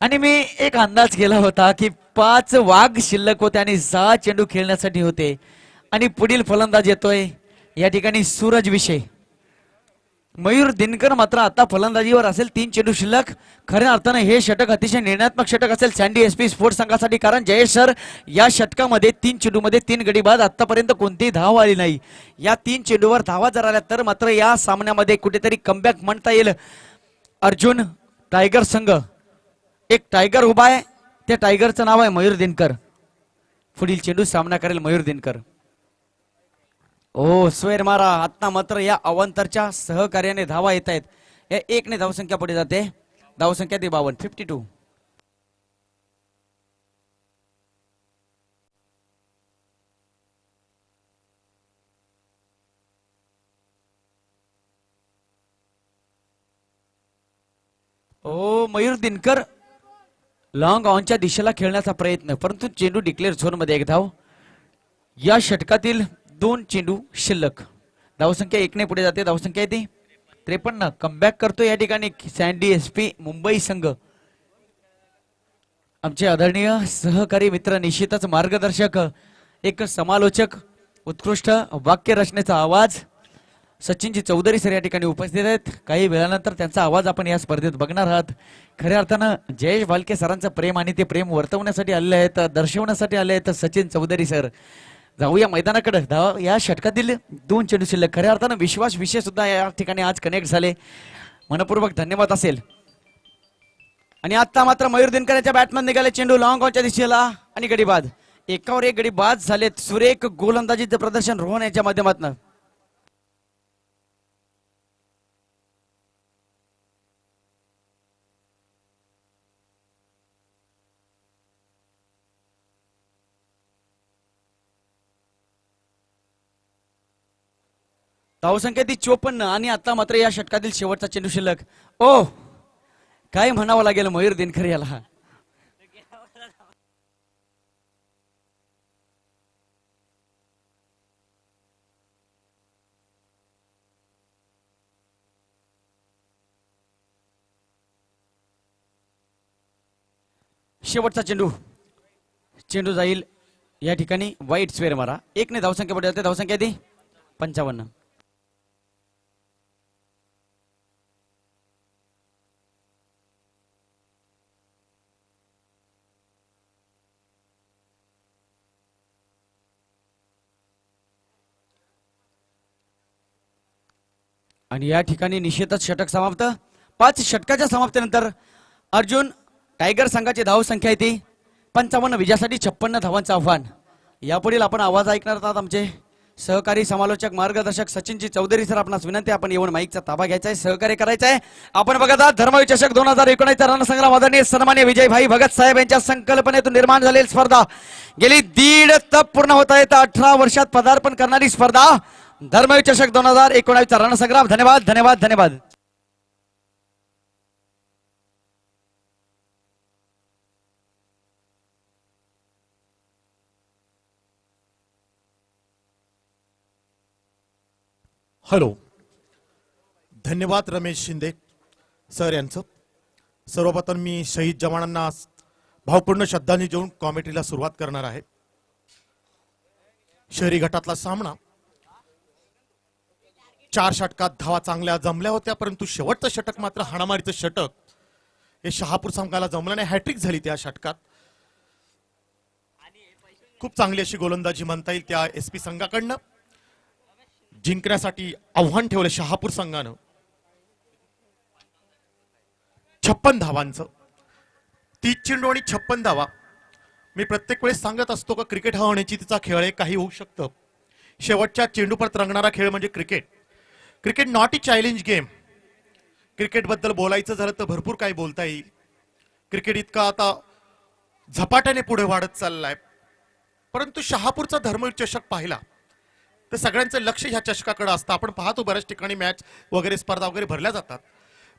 आणि मी एक अंदाज केला होता की 5 वाघ शिल्लक होते आणि 6 चेंडू खेळण्यासाठी होते आणि पुढील फलंदाज येतोय या ठिकाणी सूरज विषय. मयूर दिनकर मात्र आता फलंदाजीवर असेल, 3 चेंडू शिल्लक. खऱ्या अर्थानं हे षटक अतिशय निर्णात्मक षटक असेल सँडी एसपी स्पोर्ट्स संघासाठी, कारण जयेश सर या षटकामध्ये 3 चेंडूमध्ये 3 गडी बाद. आतापर्यंत कोणतीही धाव आली नाही. या 3 चेंडूवर धावा जर आल्या तर मात्र या सामन्यामध्ये कुठेतरी कमबॅक म्हणता येईल. अर्जुन टायगर संघ, एक टायगर उभा आहे, त्या टायगरचं नाव आहे मयूर दिनकर. पुढील चेंडू सामना करेल मयूर दिनकर. स्वेर मारा. आता मात्र या अवंतरच्या सहकार्याने धावा येत आहेत. या 1 ने धावसंख्या पुढे जाते, धावसंख्या 52, 52. मयूर दिनकर लॉंग ऑनच्या दिशेला खेळण्याचा प्रयत्न, परंतु चेंडू डिक्लेअर झोन मध्ये 1 धाव. या षटकातील 2 चेंडू शिल्लक. धावसंख्या 1 ने पुढे जाते. धावसंख्या आहे ती 53. कमबॅक करतो या ठिकाणी सँडी एसपी मुंबई संघ. आमचे आदरणीय सहकारी मित्र, निश्चितच मार्गदर्शक, एक समालोचक, उत्कृष्ट वाक्य रचनेचा आवाज सचिनजी चौधरी सर या ठिकाणी उपस्थित आहेत. काही वेळानंतर त्यांचा आवाज आपण या स्पर्धेत बघणार आहात. खऱ्या अर्थानं जयेश भालके सरांचं प्रेम आणि ते प्रेम वर्तवण्यासाठी आलेले आहेत, दर्शवण्यासाठी आले आहेत सचिन चौधरी सर. जाऊया मैदानाकडे. या षटकातील 2 चेंडू शिल्लक. खऱ्या अर्थानं विश्वास विषय सुद्धा या ठिकाणी आज कनेक्ट झाले. मनपूर्वक धन्यवाद असेल. आणि आता मात्र मयूर दिनकरांच्या बॅटमन निघाले. चेंडू लॉंग ऑनच्या दिशेला आणि गडी बाद. एकावर एक गडी बाद झालेत. सुरेख गोलंदाजीचं प्रदर्शन रोहन यांच्या माध्यमातून. धावसंख्या ती 54 आणि आता मात्र या षटकातील शेवटचा चेंडू शिल्लक. ओ काय म्हणावं लागेल मयूर दिनकर याला. शेवटचा चेंडू. चेंडू जाईल या ठिकाणी वाईट स्वेर मारा. 1 ने धावसंख्या पुढे जाते. धावसंख्या ती 55. आणि या ठिकाणी निश्चितच षटक समाप्त. 5 षटकाच्या समाप्तीनंतर अर्जुन टायगर संघाची धाव संख्या आहे ती 55. विजयासाठी 56 धावांचं आव्हान. यापुढील आपण आवाज ऐकणार आहात आमचे सहकारी समालोचक मार्गदर्शक सचिनजी चौधरी सर. आपणास विनंती, आपण येऊन माईकचा ताबा घ्यायचा आहे, सहकार्य करायचं आहे. आपण बघत आहात धर्मवीर चषक 2019 रणसंग्राम. आदरणीय सन्मान्य विजयभाई भगत साहेब यांच्या संकल्पनेतून निर्माण झालेली स्पर्धा. गेली 1.5 तप पूर्ण होत आहे. 18 वर्षात पदार्पण करणारी स्पर्धा धर्मवीर चषक 2019 रणसंग्राम. धन्यवाद धन्यवाद धन्यवाद. हॅलो, धन्यवाद रमेश शिंदे सर यांचं. सर्वप्रथम मी शहीद जवानांना भावपूर्ण श्रद्धांजली देऊन कॉमेंट्रीला सुरुवात करणार आहे. शहरी गटातला सामना 4 षटकात धावा चांगल्या जमल्या होत्या, परंतु शेवटचं षटक मात्र हाणामारीचं षटक हे शहापूर संघाला जमलं नाही. हॅट्रिक झाली त्या षटकात. खूप चांगली अशी गोलंदाजी म्हणता येईल त्या एसपी संघाकडनं. जिंकण्यासाठी आव्हान ठेवलं शहापूर संघानं. 56 धावांचं. 30 चेंडू आणि 56 धावा. मी प्रत्येक वेळेस सांगत असतो का क्रिकेट हा होण्याची तिचा खेळ आहे. काही होऊ शकतं. शेवटच्या चेंडू परत रंगणारा खेळ म्हणजे cricket. Cricket not a challenge game. Cricket बद्दल बोलायचं झालं तर भरपूर काही बोलता येईल. क्रिकेट इतका आता झपाट्याने पुढे वाढत चाललाय. परंतु शहापूरचा धर्मवीर चषक पाहिला तर सगळ्यांचं लक्ष ह्या चषकाकडे असतं. आपण पाहतो बऱ्याच ठिकाणी मॅच वगैरे स्पर्धा वगैरे भरल्या जातात,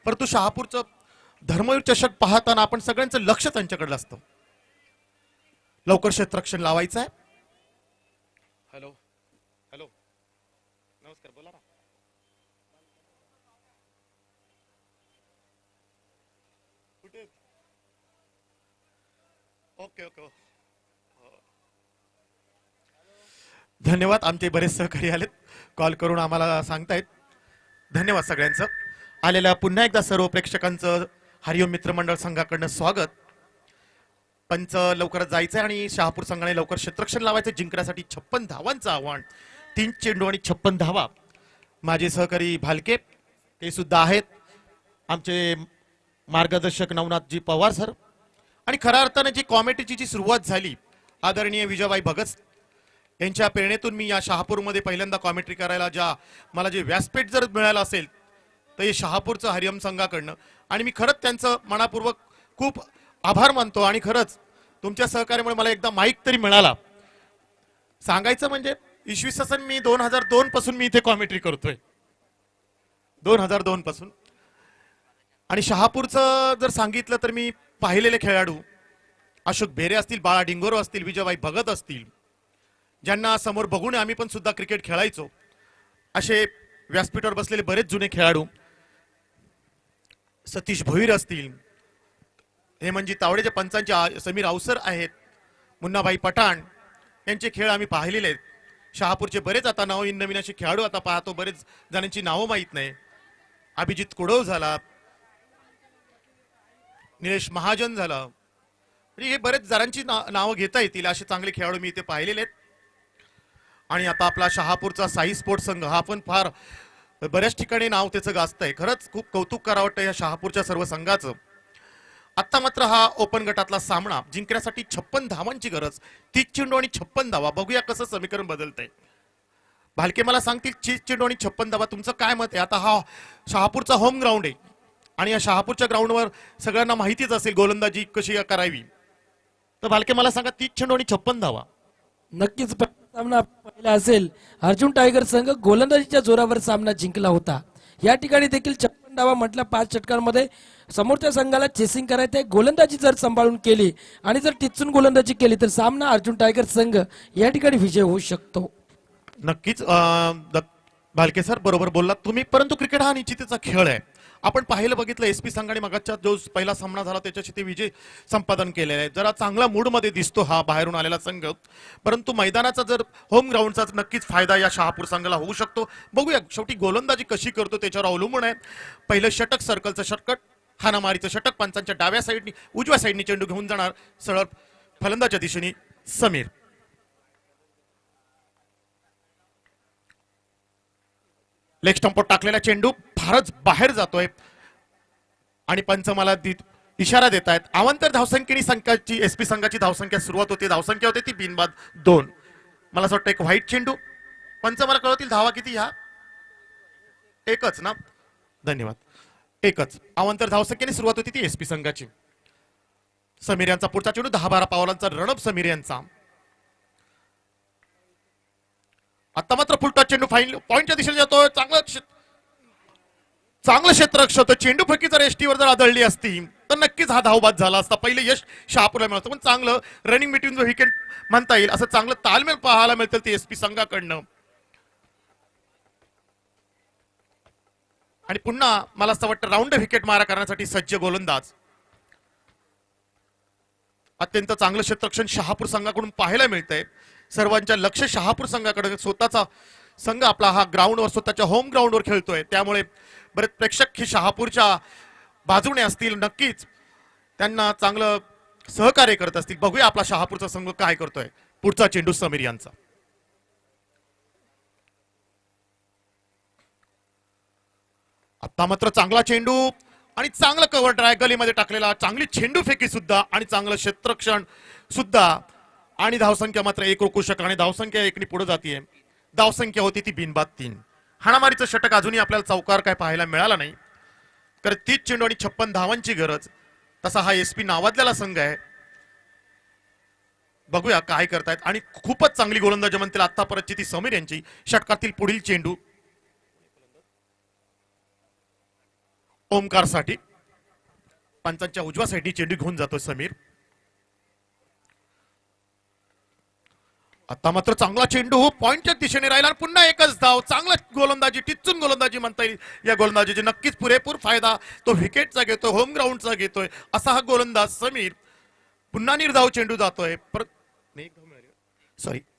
परंतु शहापूरचं धर्मवीर चषक पाहताना आपण सगळ्यांचं लक्ष त्यांच्याकडे असतं. लवकर क्षेत्ररक्षण लावायचं आहे. हॅलो हॅलो, नमस्कार, बोला ना. कुठे? Okay okay. धन्यवाद. आमचे बरेच सहकारी आलेत, कॉल करून आम्हाला सांगतायत. धन्यवाद सगळ्यांचं. आलेल्या पुन्हा एकदा सर्व प्रेक्षकांचं हरिओम मित्रमंडळ संघाकडनं स्वागत. पंच लवकरच जायचंय आणि शहापूर संघाने लवकर क्षेत्ररक्षण लावायचं. जिंकण्यासाठी 56 धावांचं आव्हान. 3 चेंडू आणि 56 धावा. माझे सहकारी भालके ते सुद्धा आहेत. आमचे मार्गदर्शक नवनाथजी पवार सर. आणि खऱ्या अर्थाने जी कॉमेडीची जी सुरुवात झाली आदरणीय विजयभाई भगत यांच्या प्रेरणेतून मी या शहापूरमध्ये पहिल्यांदा कॉमेंट्री करायला मला जे व्यासपीठ जर मिळालं असेल तर हे शहापूरचं हरिओम संघाकडनं. आणि मी खरंच त्यांचं मनापूर्वक खूप आभार मानतो. आणि खरंच तुमच्या सहकार्यामुळे मला एकदा माईक तरी मिळाला. सांगायचं म्हणजे इसवी सन मी 2002 पासून मी इथे कॉमेंट्री करतोय. 2002 पासून. आणि शहापूरचं जर सांगितलं तर मी पाहिलेले खेळाडू अशोक बेरे असतील, बाळा डिंगोरो असतील, विजयभाई भगत असतील, ज्यांना समोर बघून आम्ही पण सुद्धा क्रिकेट खेळायचो असे व्यासपीठावर बसलेले बरेच जुने खेळाडू सतीश भोईर असतील, हेमंतजी तावडेचे पंचांचे समीर अवसर आहेत, मुन्नाबाई पठाण यांचे खेळ आम्ही पाहिलेले आहेत. शहापूरचे बरेच आता नवीन नवीन असे खेळाडू आता पाहतो, बरेच जणांची नावं माहीत नाही. अभिजित कुडव झाला, निलेश महाजन झाला, हे बरेच जणांची नावं घेता येतील असे चांगले खेळाडू मी इथे पाहिलेले आहेत. आणि आता आपला शहापूरचा साई स्पोर्ट्स संघ हा पण फार बऱ्याच ठिकाणी नाव त्याचं गाजतंय. खरंच खूप कौतुक करावं वाटतं या शहापूरच्या सर्व संघाचं. आता मात्र हा ओपन गटातला सामना जिंकण्यासाठी 56 धावांची गरज, 30 चेंडू आणि 56 धावा. बघूया कसं समीकरण बदलतंय. भालके मला सांगतील 30 चेंडू आणि 56 धावा, तुमचं काय मत आहे? आता हा शहापूरचा होम ग्राउंड आहे आणि या शहापूरच्या ग्राउंडवर सगळ्यांना माहितीच असेल गोलंदाजी कशी करावी. तर भालके मला सांगा 30 चेंडू आणि 56 धावा. नक्कीच सामना पहिला असेल. अर्जुन टायगर संघ गोलंदाजीच्या जोरावर सामना जिंकला होता. या ठिकाणी देखील 56 धावा म्हटलं 5 षटकांमध्ये समोरच्या संघाला चेसिंग करायचं आहे. गोलंदाजी जर सांभाळून केली आणि जर टिचून गोलंदाजी केली तर सामना अर्जुन टायगर संघ या ठिकाणी विजय होऊ शकतो. नक्कीच भालके सर बरोबर बोललात तुम्ही, परंतु क्रिकेट हा निश्चितीचा खेळ आहे. आपण पाहिलं बघितलं एसपी संघाने मगाच्या जो पहिला सामना झाला त्याच्याशी ते विजय संपादन केलेला आहे. जरा चांगला मूड मध्ये दिसतो हा बाहेरून आलेला संघ, परंतु मैदानाचा जर होम ग्राउंडचा नक्कीच फायदा या शहापूर संघाला होऊ शकतो. बघूया शेवटी गोलंदाजी कशी करतो त्याच्यावर अवलंबून आहे. पहिलं षटक सर्कलचं षटक, हाणामारीचं षटक, पंचांच्या डाव्या साईडनी उजव्या साईडनी चेंडू घेऊन जाणार सरळ फलंदाच्या दिशेने समीर. लेग स्टंपवर टाकलेला चेंडू फारच बाहेर जातोय आणि पंच मला इशारा देत आहेत. अवांतर धावसंख्येनी संघाची एसपी संघाची धावसंख्या सुरुवात होते, धावसंख्या होते ती बिनबाद 2. मला असं वाटतं एक व्हाईट चेंडू. पंच मला कळवतील धावा किती ह्या? एकच ना, धन्यवाद, एकच. अवांतर धावसंख्येने सुरुवात होती ती एसपी संघाची. समीर यांचा पुढचा चेंडू 10-12 पावलांचा रणप समीर यांचा. आता मात्र फुलटॉस चेंडू फाईन पॉइंटच्या दिशेने जातोय. चांगलं क्षेत्ररक्षक. चेंडू फेकी जर एसटीवर जर आदळली असती तर नक्कीच हा धावबाद झाला असता. पहिले यश शहापूरला मिळतं, पण चांगलं रनिंग बिटवीन द विकेट म्हणता येईल असं चांगलं तालमेल पाहायला मिळतं ते एसपी संघाकडनं. आणि पुन्हा मला असं वाटतं राऊंड विकेट मारा करण्यासाठी सज्ज गोलंदाज. अत्यंत चांगलं क्षेत्ररक्षण शहापूर संघाकडून पाहायला मिळतंय. सर्वांच्या लक्ष शहापूर संघाकडे, स्वतःचा संघ आपला हा ग्राउंडवर स्वतःच्या होम ग्राउंडवर खेळतोय, त्यामुळे बरेच प्रेक्षक हे शहापूरच्या बाजूने असतील, नक्कीच त्यांना चांगलं सहकार्य करत असतील. बघूया आपला शहापूरचा संघ काय करतोय. पुढचा चेंडू समीर यांचा. आता मात्र चांगला चेंडू आणि चांगलं कव्हर ड्राय गलीमध्ये टाकलेला, चांगली चेंडू फेकी सुद्धा आणि चांगलं क्षेत्ररक्षण सुद्धा. आणि धावसंख्या मात्र 1 रोखू शकला आणि धावसंख्या 1 पुढे जातीये. धावसंख्या होती ती बिनबाद 3. हाणामारीचं षटक अजूनही आपल्याला चौकार काय पाहायला मिळाला नाही, कारण 30 चेंडू आणि 56 धावांची गरज. तसा हा एसपी नावाजलेला संघ आहे. बघूया काय करतायत. आणि खूपच चांगली गोलंदाजी म्हणतील आतापर्यंतची ती समीर यांची. षटकातील पुढील चेंडू ओमकार साठी. पंचांच्या उजव्या साईडनी चेंडू घेऊन जातो समीर. आता मात्र चांगला चेंडू पॉइंटच्या दिशेने राहिला. पुन्हा एकच धाव. चांगला गोलंदाजी, टिचून गोलंदाजी म्हणता येईल. या गोलंदाजीची नक्कीच पुरेपूर फायदा तो विकेटचा घेतोय, होम ग्राउंडचा घेतोय असा हा गोलंदाज समीर. पुन्हा निर्धाव चेंडू जातोय.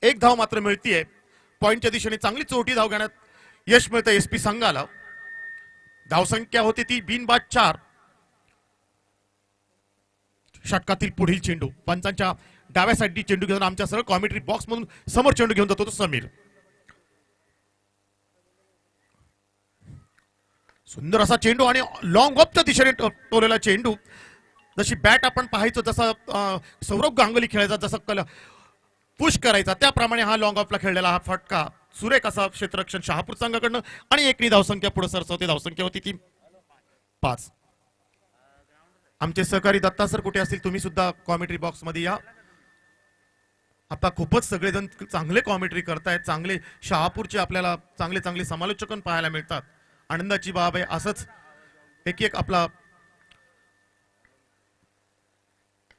एक धाव मात्र मिळतीये. पॉइंटच्या दिशेने चांगली चोटी धाव घेण्यात यश मिळतं एसपी संघाला. धावसंख्या होती ती बिनबाद 4. षटकातील पुढील चेंडू पंचांच्या डाव्या साईडनी चेंडू घेऊन आमच्या सरळ कॉमेंट्री बॉक्स मधून समोर चेंडू घेऊन जातो तो समीर. सुंदर असा चेंडू आणि लॉंग ऑफच्या दिशेने टोलेला चेंडू. जशी बॅट आपण पाहायचो, जसा सौरभ गांगुली खेळायचा, जसा पुश करायचा, त्याप्रमाणे हा लॉंग ऑफला खेळलेला हा फटका सुरेख असा क्षेत्ररक्षण शहापूर संघाकडनं. आणि 1 धावसंख्या पुढे सरसवते. धावसंख्या होती ती 5. आमचे सहकारी दत्ता सर कुठे असतील? तुम्ही सुद्धा कॉमेंट्री बॉक्स मध्ये या. आता खूपच सगळेजण चांगले कॉमेंट्री करतायत. चांगले शहापूरचे आपल्याला चांगले चांगले समालोचक पाहायला मिळतात. आनंदाची बाब आहे. असंच एक आपला.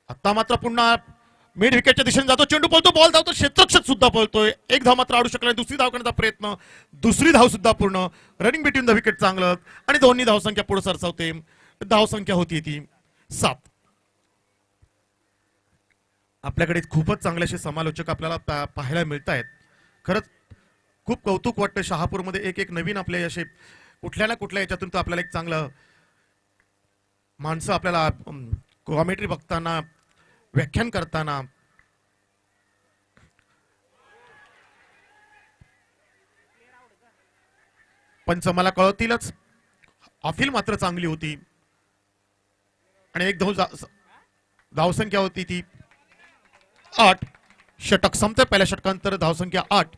आता मात्र पुन्हा मिड विकेटच्या दिशेने जातो, चेंडू पळतो, बॉल धावतो, क्षेत्ररक्षक सुद्धा पळतोय, एक धाव मात्र आडू शकला नाही, दुसरी धाव करण्याचा प्रयत्न, दुसरी धाव सुद्धा पूर्ण, रनिंग बिटवीन द विकेट चांगलं आणि दोन्ही धावसंख्या पुढे सरसावते. धावसंख्या होती ती 7. आपल्याकडे खूपच चांगले असे समालोचक आपल्याला पाहायला मिळत आहेत. खरंच खूप कौतुक वाटतं. शहापूरमध्ये एक एक नवीन आपले असे कुठल्या ना कुठल्या याच्यातून तर आपल्याला एक चांगलं माणसं आपल्याला कॉमेंट्री बघताना, व्याख्यान करताना पंच मला कळतीलच. अफील मात्र चांगली होती आणि एक धावसंख्या होती ती 8. षटक संपते, पहिल्या षटकांतर धावसंख्या 8.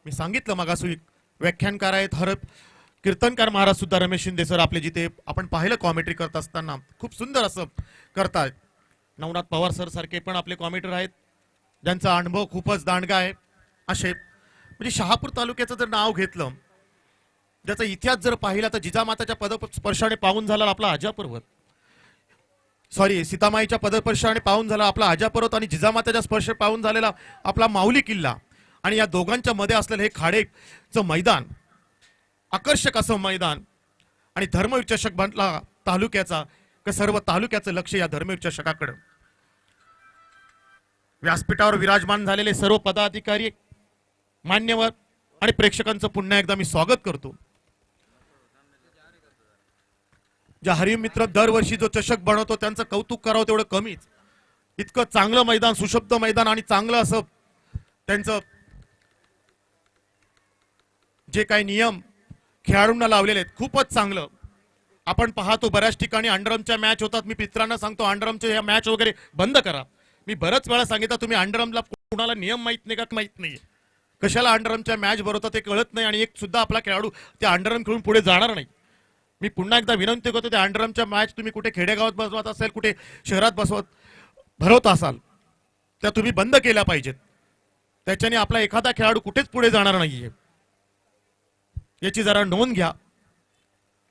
मी सांगितलं मगाशी व्याख्यानकार आहेत, कीर्तनकार महाराज सुद्धा रमेश शिंदे सर आपले, जिथे आपण पाहिलं कॉमेंट्री करत असताना खूप सुंदर असं करतायत. नवनाथ पवार सर सारखे पण आपले कॉमेंटर आहेत, ज्यांचा अनुभव खूपच दांडगा आहे. असे म्हणजे शहापूर तालुक्याचं जर नाव घेतलं, ज्याचा इतिहास जर पाहिला, तर जिजामाताच्या पदस्पर्शाने पाहून झाला आपला आजा पर्वत, सॉरी सीतामाईच्या पदस्पर्शाने पाहून झाला आपला आजा पर्वत आणि जिजामाताच्या स्पर्श पाहून झालेला आपला माऊली किल्ला. आणि या दोघांच्या मध्ये असलेलं हे खाडेचं मैदान, आकर्षक असं मैदान, आणि धर्मवीर चषक बनला तालुक्याचा, का सर्व तालुक्याचं लक्ष या धर्मवीर चषकाकडे. व्यासपीठावर विराजमान झालेले सर्व पदाधिकारी, मान्यवर आणि प्रेक्षकांचं पुन्हा एकदा मी स्वागत करतो. ज्या हरिम मित्र दरवर्षी जो चषक बनवतो त्यांचं कौतुक करावं तेवढं कमीच. इतकं चांगलं मैदान, सुशब्द मैदान आणि चांगलं असं त्यांचं जे काही नियम खेळाडूंना लावलेले आहेत खूपच चांगलं. आपण पाहतो बऱ्याच ठिकाणी अंडरमच्या मॅच होतात. मी मित्रांना सांगतो अंडरमच्या ह्या मॅच वगैरे बंद करा. मी बरंच वेळा सांगितलं, तुम्ही अंडरमला कुणाला नियम माहित नाही का, माहित नाही कशाला अंडरमच्या मॅच भरवतात ते कळत नाही, आणि एक सुद्धा आपला खेळाडू त्या अंडरम खेळून पुढे जाणार नाही. मी पुन्हा एकदा विनंती करतो, त्या अंडरमच्या मॅच तुम्ही कुठे खेडेगावात बसवत असेल, कुठे शहरात भरवत असाल, त्या तुम्ही बंद केल्या पाहिजेत. त्याच्याने आपला एखादा खेळाडू कुठेच पुढे जाणार नाहीये, याची जरा नोंद घ्या.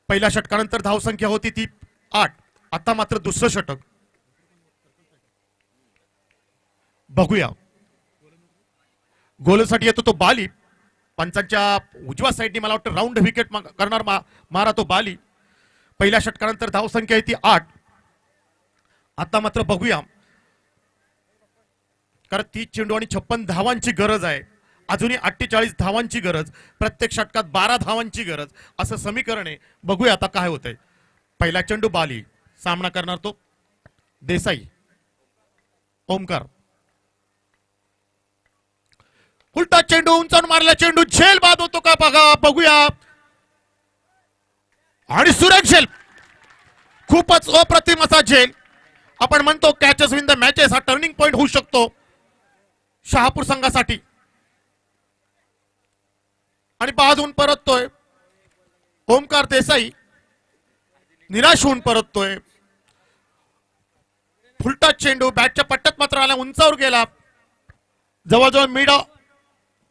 पहिल्या षटकानंतर धावसंख्या होती ती 8. आता मात्र दुसरं षटक बघूया. गोलसाठी येतो तो बाली, पंचांच्या उजव्या साईडने मला वाटतं राऊंड विकेट करणार मारा तो बाली. पहिल्या षटकानंतर धावसंख्या आहे ती 8. आता मात्र बघूया, कारण 30 चेंडू आणि 56 धावांची गरज आहे. अजूनही 48 धावांची गरज, प्रत्येक षटकात 12 धावांची गरज, असं समीकरण आहे. बघूया आता काय होतंय. पहिला चेंडू बाली, सामना करणार तो देसाई. ओमकार, उलटा चेंडू, उंचावून मारला चेंडू, झेल बाद होतो का बघा, बघूया. आणि सुरेख झेल, खूपच अप्रतिम असा झेल. आपण म्हणतो कॅचेस विन द मॅचेस, हा टर्निंग पॉइंट होऊ शकतो शहापूर संघासाठी. आणि बाद होऊन परततोय ओमकार देसाई, निराश होऊन परततोय. फुलटा चेंडू बॅटच्या पट्ट्यात मात्र आला, उंचावर गेला, जवळजवळ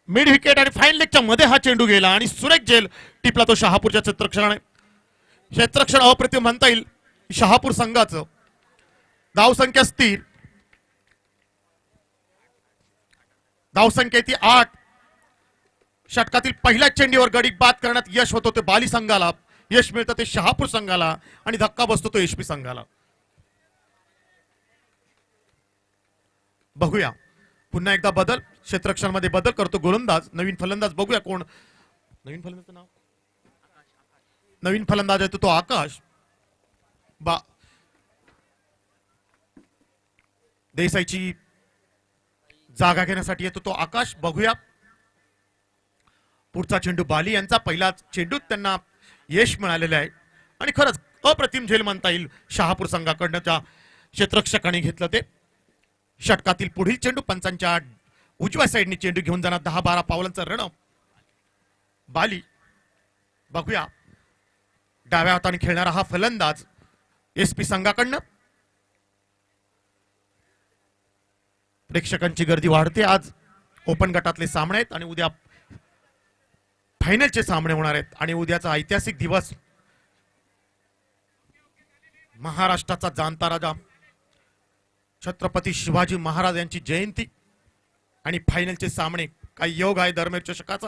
मिड विकेट आणि फाईन लेगच्या मध्ये हा चेंडू गेला आणि सुरेख झेल टिपला तो शहापूरच्या क्षेत्ररक्षणाने. क्षेत्ररक्षण अप्रतिम म्हणता येईल शहापूर संघाचं. धावसंख्या स्थिर, धावसंख्या ती 8. षटकातील पहिल्या चेंडूवर गडी बाद करण्यात यश होतो ते बाली संघाला, यश मिळतं ते शहापूर संघाला, आणि धक्का बसतो तो एचपी संघाला. बघूया पुन्हा एकदा बदल, क्षेत्ररक्षणामध्ये बदल करतो गोलंदाज. नवीन फलंदाज बघूया कोण. नवीन फलंदाज नाव, नवीन फलंदाज आहे तो आकाश. देसाईची जागा घेण्यासाठी येतो तो आकाश. बघूया पुढचा चेंडू बाली यांचा. पहिला चेंडूत त्यांना यश मिळालेलं आहे आणि खरंच अप्रतिम झेल म्हणता येईल शहापूर संघाकडनं त्या क्षेत्ररक्षकाने घेतलं ते. षटकातील पुढील चेंडू पंचांच्या उजव्या साईडने चेंडू घेऊन जाणार 10-12 पावलांचा रण बाली. बघूया डाव्या हाताने खेळणारा हा फलंदाज एसपी संघाकडनं. प्रेक्षकांची गर्दी वाढते. आज ओपन गटातले सामने आहेत आणि उद्या फायनलचे सामने होणार आहेत. आणि उद्याचा ऐतिहासिक दिवस, महाराष्ट्राचा जाणता राजा छत्रपती शिवाजी महाराज यांची जयंती आणि फायनलचे सामने काही योग आहे धर्मेर चषकाचा.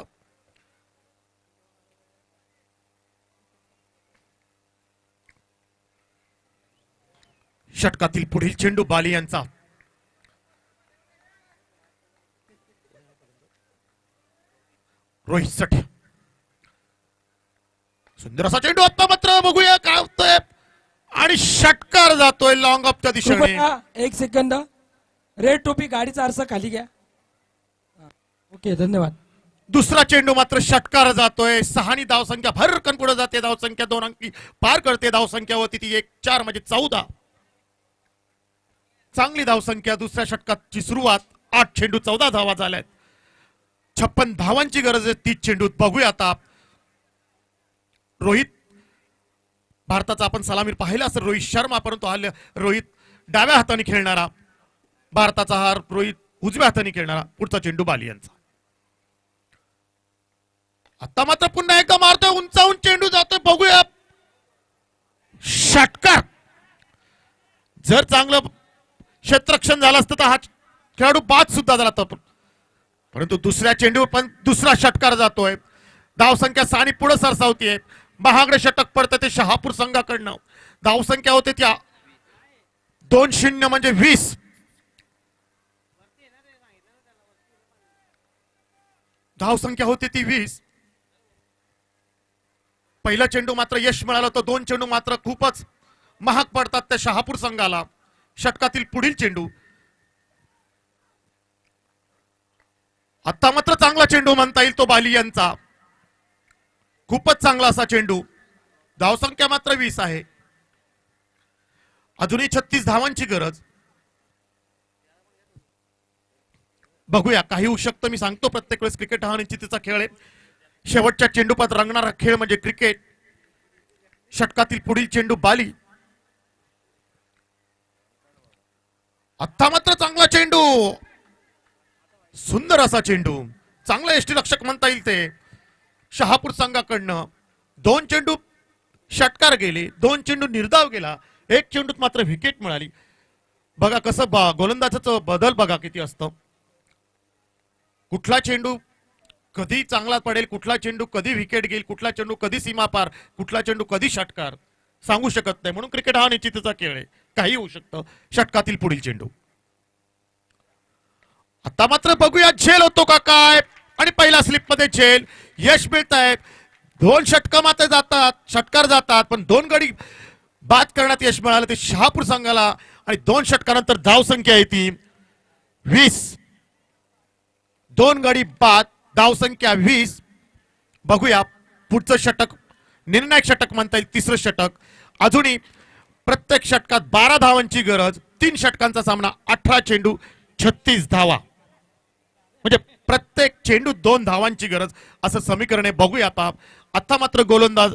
षटकातील पुढील चेंडू बाली यांचा. रोहित सठ. सुंदर असा चेंडू. आता मात्र बघूया काय होतंय. आणि षटकार जातोय लॉंग ऑफच्या दिशेने. कृपया एक सेकंद. रेड टोपी गाडीचा आरसा खाली घ्या. ओके, धन्यवाद. दुसरा चेंडू मात्र षटकार जातोय. 6 धावसंख्या भरकन पुढे जाते. धावसंख्या 2 अंकी पार करते. धावसंख्या होती ती 1-4 म्हणजे 14. चांगली धावसंख्या. दुसऱ्या षटकाची सुरुवात. 8 चेंडू 14 धावा झाल्यात. 56 धावांची गरज आहे 30 चेंडूत. बघूया आता रोहित. भारताचा आपण सलामीर पाहिला असेल रोहित शर्मा, परंतु हा रोहित डाव्या हाताने खेळणारा. भारताचा हा रोहित उजव्या हाताने खेळणारा. पुढचा चेंडू बाली यांचा. आता मात्र पुन्हा एकदा मारतोय. उंचावून चेंडू जातोय. बघूया षटकार. जर चांगलं क्षेत्ररक्षण झालं असतं तर हा खेळाडू बाद सुद्धा झाला असता. परंतु दुसऱ्या चेंडूवर पण दुसरा षटकार जातोय. धावसंख्या 6 पुढे सरसावतीये. महागडे षटक पडतं ते शहापूर संघाकडनं. धावसंख्या होते त्या 2-0 म्हणजे 20. धावसंख्या होती ती 20. पहिला चेंडू मात्र यश मिळालं होतं. 2 चेंडू मात्र खूपच महाग पडतात त्या शहापूर संघाला. षटकातील पुढील चेंडू. आता मात्र चांगला चेंडू म्हणता येईल तो बाली यांचा. खूपच चांगला असा चेंडू. धावसंख्या मात्र 20 आहे. अजूनही 36 धावांची गरज. बघूया काही होऊ शकतं. मी सांगतो प्रत्येक वेळेस क्रिकेट हा निश्चितीचा खेळ आहे. शेवटच्या चेंडूपात रंगणारा खेळ म्हणजे क्रिकेट. षटकातील पुढील चेंडू बाली. आता मात्र चांगला चेंडू. सुंदर असा चेंडू. चांगला यष्टीरक्षक म्हणता येईल ते शहापूर संघाकडनं. 2 चेंडू षटकार गेले. 2 चेंडू निर्धाव गेला. 1 चेंडूत मात्र विकेट मिळाली. बघा कसं गोलंदाजाचं बदल बघा किती असतं. कुठला चेंडू कधी चांगला पडेल, कुठला चेंडू कधी विकेट घेईल, कुठला चेंडू कधी सीमा पार, कुठला चेंडू कधी षटकार सांगू शकत नाही. म्हणून क्रिकेट हा निश्चितीचा खेळ आहे. काही होऊ शकतं. षटकातील पुढील चेंडू. आता मात्र बघूया झेल होतो का काय. आणि पहिल्या स्लिप मध्ये झेल. यश मिळत आहे. 2 षटक मात्र जातात. षटकार जातात पण 2 गडी बाद करण्यात यश मिळालं ते शहापूर संघाला. आणि 2 षटकानंतर धावसंख्या आहे ती 20. 2 गडी बाद. धावसंख्या 20. बघूया पुढचं षटक. निर्णायक षटक म्हणता येईल. तिसरं षटक. अजूनही प्रत्येक षटकात 12 धावांची गरज. 3 षटकांचा सामना. 18 चेंडू 36 धावा. म्हणजे प्रत्येक चेंडू 2 धावांची गरज असं समीकरण आहे. बघूया आता. आता मात्र गोलंदाज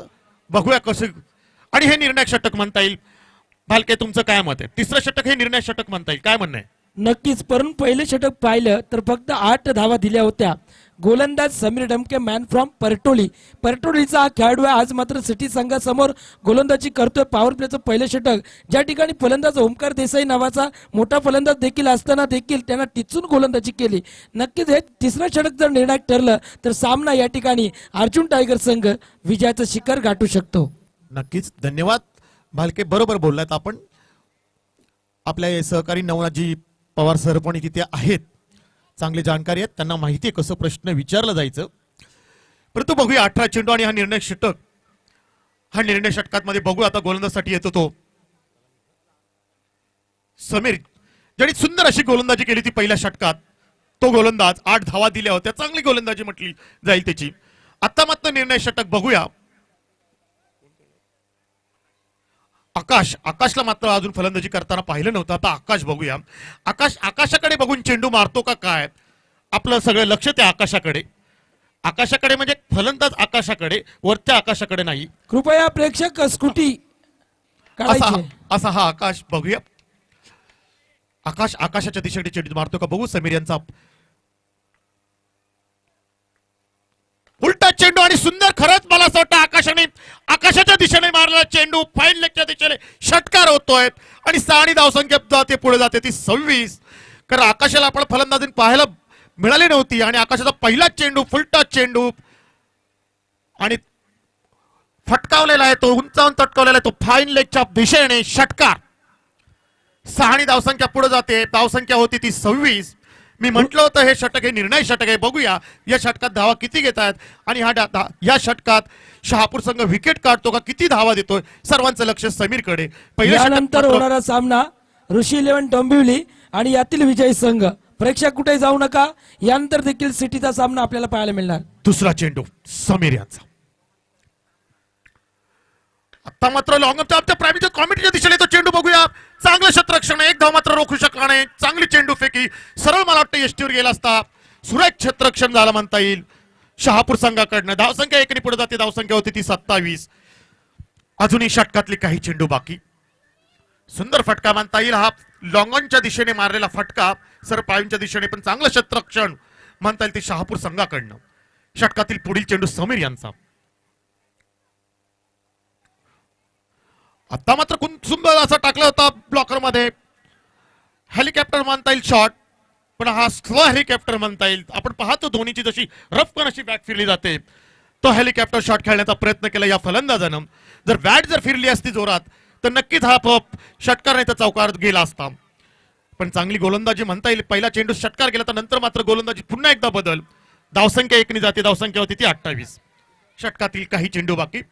बघूया कसं. आणि हे निर्णायक षटक म्हणता येईल. भालके तुमचं काय मत आहे. तिसरं षटक हे निर्णायक षटक म्हणता येईल. काय म्हणणं आहे. नक्कीच. परंतु पहिले षटक पाहिलं तर फक्त 8 धावा दिल्या होत्या. गोलंदाज समीर डमके मॅन फ्रॉम परटोली. परटोलीचा हा खेळाडू आहे. आज मात्र सिटी संघासमोर गोलंदाजी करतोय. पॉवर प्लेचं पहिलं षटक ज्या ठिकाणी फलंदाज ओमकार देसाई नावाचा मोठा फलंदाज देखील असताना देखील त्यांना टिचून गोलंदाजी केली. नक्कीच हे तिसरं षटक जर निर्णायक ठरलं तर सामना या ठिकाणी अर्जुन टायगर संघ विजयाचं शिखर गाठू शकतो. नक्कीच. धन्यवाद भालके. बरोबर बोललात आपण. आपल्या सहकारी नवनाथजी पवार सर पण तिथे आहेत. चांगली जाणकारी आहेत. त्यांना माहिती आहे कसं प्रश्न विचारलं जायचं. परंतु बघूया 18 चेंडू आणि हा निर्णय षटक. हा निर्णय षटकात बघू आता गोलंदाजसाठी येतो तो समीर, ज्याने सुंदर अशी गोलंदाजी केली ती पहिल्या षटकात. तो गोलंदाज 8 धावा दिल्या होत्या. चांगली गोलंदाजी म्हटली जाईल त्याची. आता मात्र निर्णय षटक बघूया. आकाशला मात्र अजून फलंदाजी करताना पाहिलं नव्हतं. आता आकाश बघूया. आकाशाकडे बघून चेंडू मारतो का काय. आपलं सगळं लक्ष त्या आकाशाकडे. आकाशाकडे म्हणजे फलंदाज आकाशाकडे, वरच्या आकाशाकडे नाही. कृपया प्रेक्षक स्कूटी काढायचे. असा हा आकाश बघूया. आकाशाच्या दिशेकडे चेंडू मारतो का बघू. समीर यांचा उलटा चेंडू आणि सुंदर, खरंच मला असं वाटतं आकाशाच्या दिशेने मारलेला चेंडू फाईन लेगच्या दिशेने षटकार होतोय आणि 6 आणि धावसंख्या जाते पुढे जाते ती 26. कारण आकाशाला आपण फलंदाजी पाहायला मिळाली नव्हती आणि आकाशाचा पहिला चेंडू फुलटा चेंडू आणि फटकावलेला आहे तो, उंचावून तटकावलेला आहे तो फाईन लेगच्या दिशेने षटकार. 6 आणि धावसंख्या पुढे जाते, धावसंख्या होती ती 26. मी म्हटलं होतं हे षटक हे निर्णय षटक आहे. बघूया या षटकात धावा किती घेत आहेत आणि या षटकात शहापूर संघ विकेट काढतो का, किती धावा देतोय. सर्वांचं लक्ष समीरकडे. यानंतर होणारा सामना ऋषी 11 डोंबिवली आणि यातील विजयी संघ. प्रेक्षक कुठे जाऊ नका, यानंतर देखील सिटीचा सामना आपल्याला पाहायला मिळणार. दुसरा चेंडू समीर यांचा. आता मात्र लॉंग आमच्या प्रायव्हेट कॉमिटीच्या दिशेने तो चेंडू बघूया. चांगलं क्षेत्ररक्षण, एक धाव मात्र रोखू शकला नाही. चांगली चेंडू फेकी, सरळ मला वाटतं यष्टीवर गेला असता. सुरेख क्षेत्ररक्षण झालं म्हणता येईल शहापूर संघाकडनं. धावसंख्या 1 पुढे जाते, धावसंख्या होती ती 27. अजूनही षटकातली काही चेंडू बाकी. सुंदर फटका म्हणता येईल हा, लॉंगॉनच्या दिशेने मारलेला फटका, सर पायूंच्या दिशेने पण चांगलं क्षेत्ररक्षण म्हणता येईल ते शहापूर संघाकडनं. षटकातील पुढील चेंडू समीर यांचा. आता मात्र सुंदर असा टाकला होता ब्लॉकर मध्ये. हेलिकॉप्टर म्हणता येईल शॉट, पण हा स्लो हेलिकॉप्टर म्हणता येईल. आपण पाहतो धोनीची जशी रफकन अशी बॅट फिरली जाते, तो हेलिकॉप्टर शॉट खेळण्याचा प्रयत्न केला या फलंदाजानं. जर बॅट जर फिरली असती जोरात तर नक्कीच हा षटकार नाही तर चौकार गेला असता. पण चांगली गोलंदाजी म्हणता येईल. पहिला चेंडू षटकार गेला तर नंतर मात्र गोलंदाजी पुन्हा एकदा बदल. धावसंख्या 1 जाते, धावसंख्या होती ती 28. षटकातील काही चेंडू बाकी.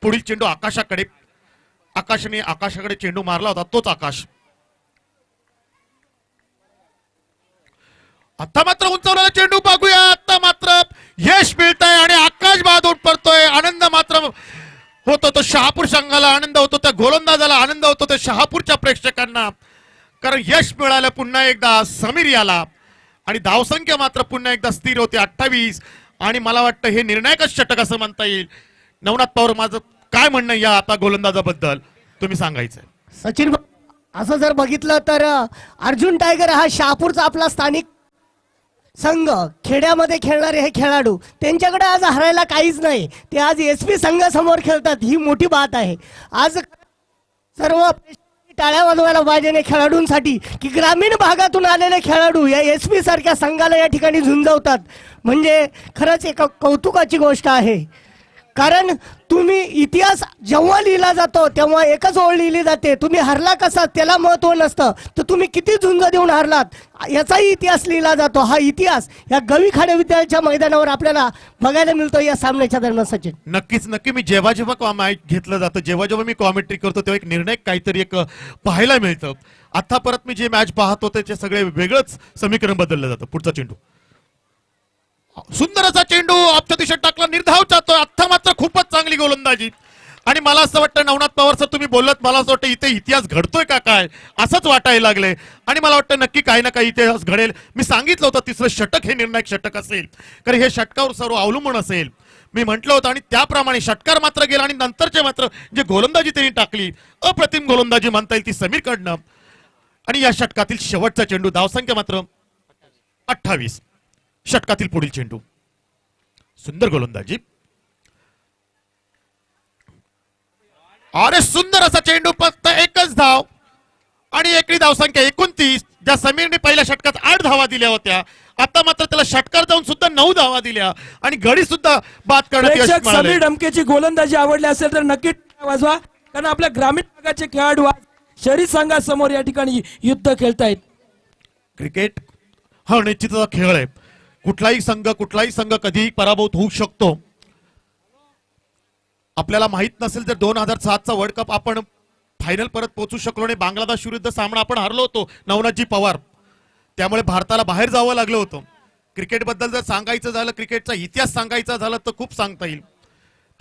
पुढील चेंडू आकाशाकडे. आकाशाकडे चेंडू मारला होता तोच आकाश. आता मात्र उंचावलेला चेंडू बघूया. आता मात्र यश मिळतंय आणि आकाश बाजून पडतोय. आनंद मात्र होतो तो शहापूर संघाला, आनंद होतो त्या गोलंदाजाला, आनंद होतो त्या शहापूरच्या प्रेक्षकांना. कारण यश मिळालं पुन्हा एकदा समीर याला आणि धावसंख्या मात्र पुन्हा एकदा स्थिर होते 28. आणि मला वाटतं हे निर्णायक षटक असं म्हणता येईल. नवनाथ पवार, माझं काय म्हणणं या आता गोलंदाजाबद्दल तुम्ही सांगायचं. सचिन, असं जर बघितलं तर अर्जुन टायगर हा शहापूरचा आपला स्थानिक संघ, खेड्यामध्ये खेळणारे हे खेळाडू, त्यांच्याकडे आज हरायला काहीच नाही. ते आज SP संघासमोर खेळतात, ही मोठी बात आहे. आज सर्व टाळ्या वाजवायला पाहिजे खेळाडूंसाठी की ग्रामीण भागातून आलेले खेळाडू या SP सारख्या संघाला या ठिकाणी झुंजवतात. म्हणजे खरंच एक कौतुकाची गोष्ट आहे. कारण तुम्ही इतिहास जेव्हा लिहिला जातो तेव्हा एकच ओळ लिहिली जाते, तुम्ही हरला कसा त्याला महत्व नसतं, तर तुम्ही किती झुंज देऊन हरलात याचाही इतिहास लिहिला जातो. हा इतिहास या गवीखाडे विद्यालयाच्या मैदानावर आपल्याला बघायला मिळतो या सामन्याच्या दरम्यान. सचिन, नक्की मी जेव्हा मॅच घेतलं जातं, जेव्हा मी कॉमेंट्री करतो तेव्हा एक निर्णय काहीतरी एक पाहायला मिळतं. आता परत मी जे मॅच पाहतो त्याचे सगळे वेगळंच समीकरण बदललं जातं. पुढचा चेंडू, सुंदर असा चेंडू आपच्या दिशेत टाकला, निर्धाव जातो. आता मात्र खूपच चांगली गोलंदाजी. आणि मला असं वाटतं नवनाथ पवार सर तुम्ही बोलत, मला असं वाटतं इथे इतिहास घडतोय का काय असंच वाटायला लागले. आणि मला वाटतं नक्की काही ना काही इतिहास घडेल. मी सांगितलं होतं तिसरं षटक हे निर्णायक षटक असेल, कारण हे षटकावर सर्व अवलंबून असेल मी म्हटलं होतं. आणि त्याप्रमाणे षटकार मात्र गेला आणि नंतरचे मात्र जे गोलंदाजी त्यांनी टाकली, अप्रतिम गोलंदाजी म्हणता येईल ती समीरकडनं. आणि या षटकातील शेवटचा चेंडू, धावसंख्या मात्र 28. षटकातील पुढील चेंडू, सुंदर गोलंदाजी. अरे सुंदर असा चेंडू, फक्त एकच धाव आणि एकही धावसंख्या 29. ज्या समीरने पहिल्या षटकात 8 धावा दिल्या होत्या, आता मात्र त्याला षटकार जाऊन सुद्धा 9 धावा दिल्या आणि गडी सुद्धा बाद करण्यात यश मिळाले. समीर डमकेची गोलंदाजी आवडली असेल तर नक्की वाजवा, कारण आपल्या ग्रामीण भागाचे खेळाडू शहरी संघासमोर या ठिकाणी युद्ध खेळतायत. क्रिकेट हा निश्चितच खेळ आहे. कुठलाही संघ कधीही पराभूत होऊ शकतो. आपल्याला माहित नसेल जर 2007चा वर्ल्ड कप आपण फायनल परत पोहोचू शकलो नाही. बांगलादेश विरुद्ध सामना आपण हरलो होतो नवनाथजी पवार, त्यामुळे भारताला बाहेर जावं लागलं होतं. क्रिकेटबद्दल जर सांगायचं झालं, क्रिकेटचा इतिहास सांगायचा झाला तर खूप सांगता येईल,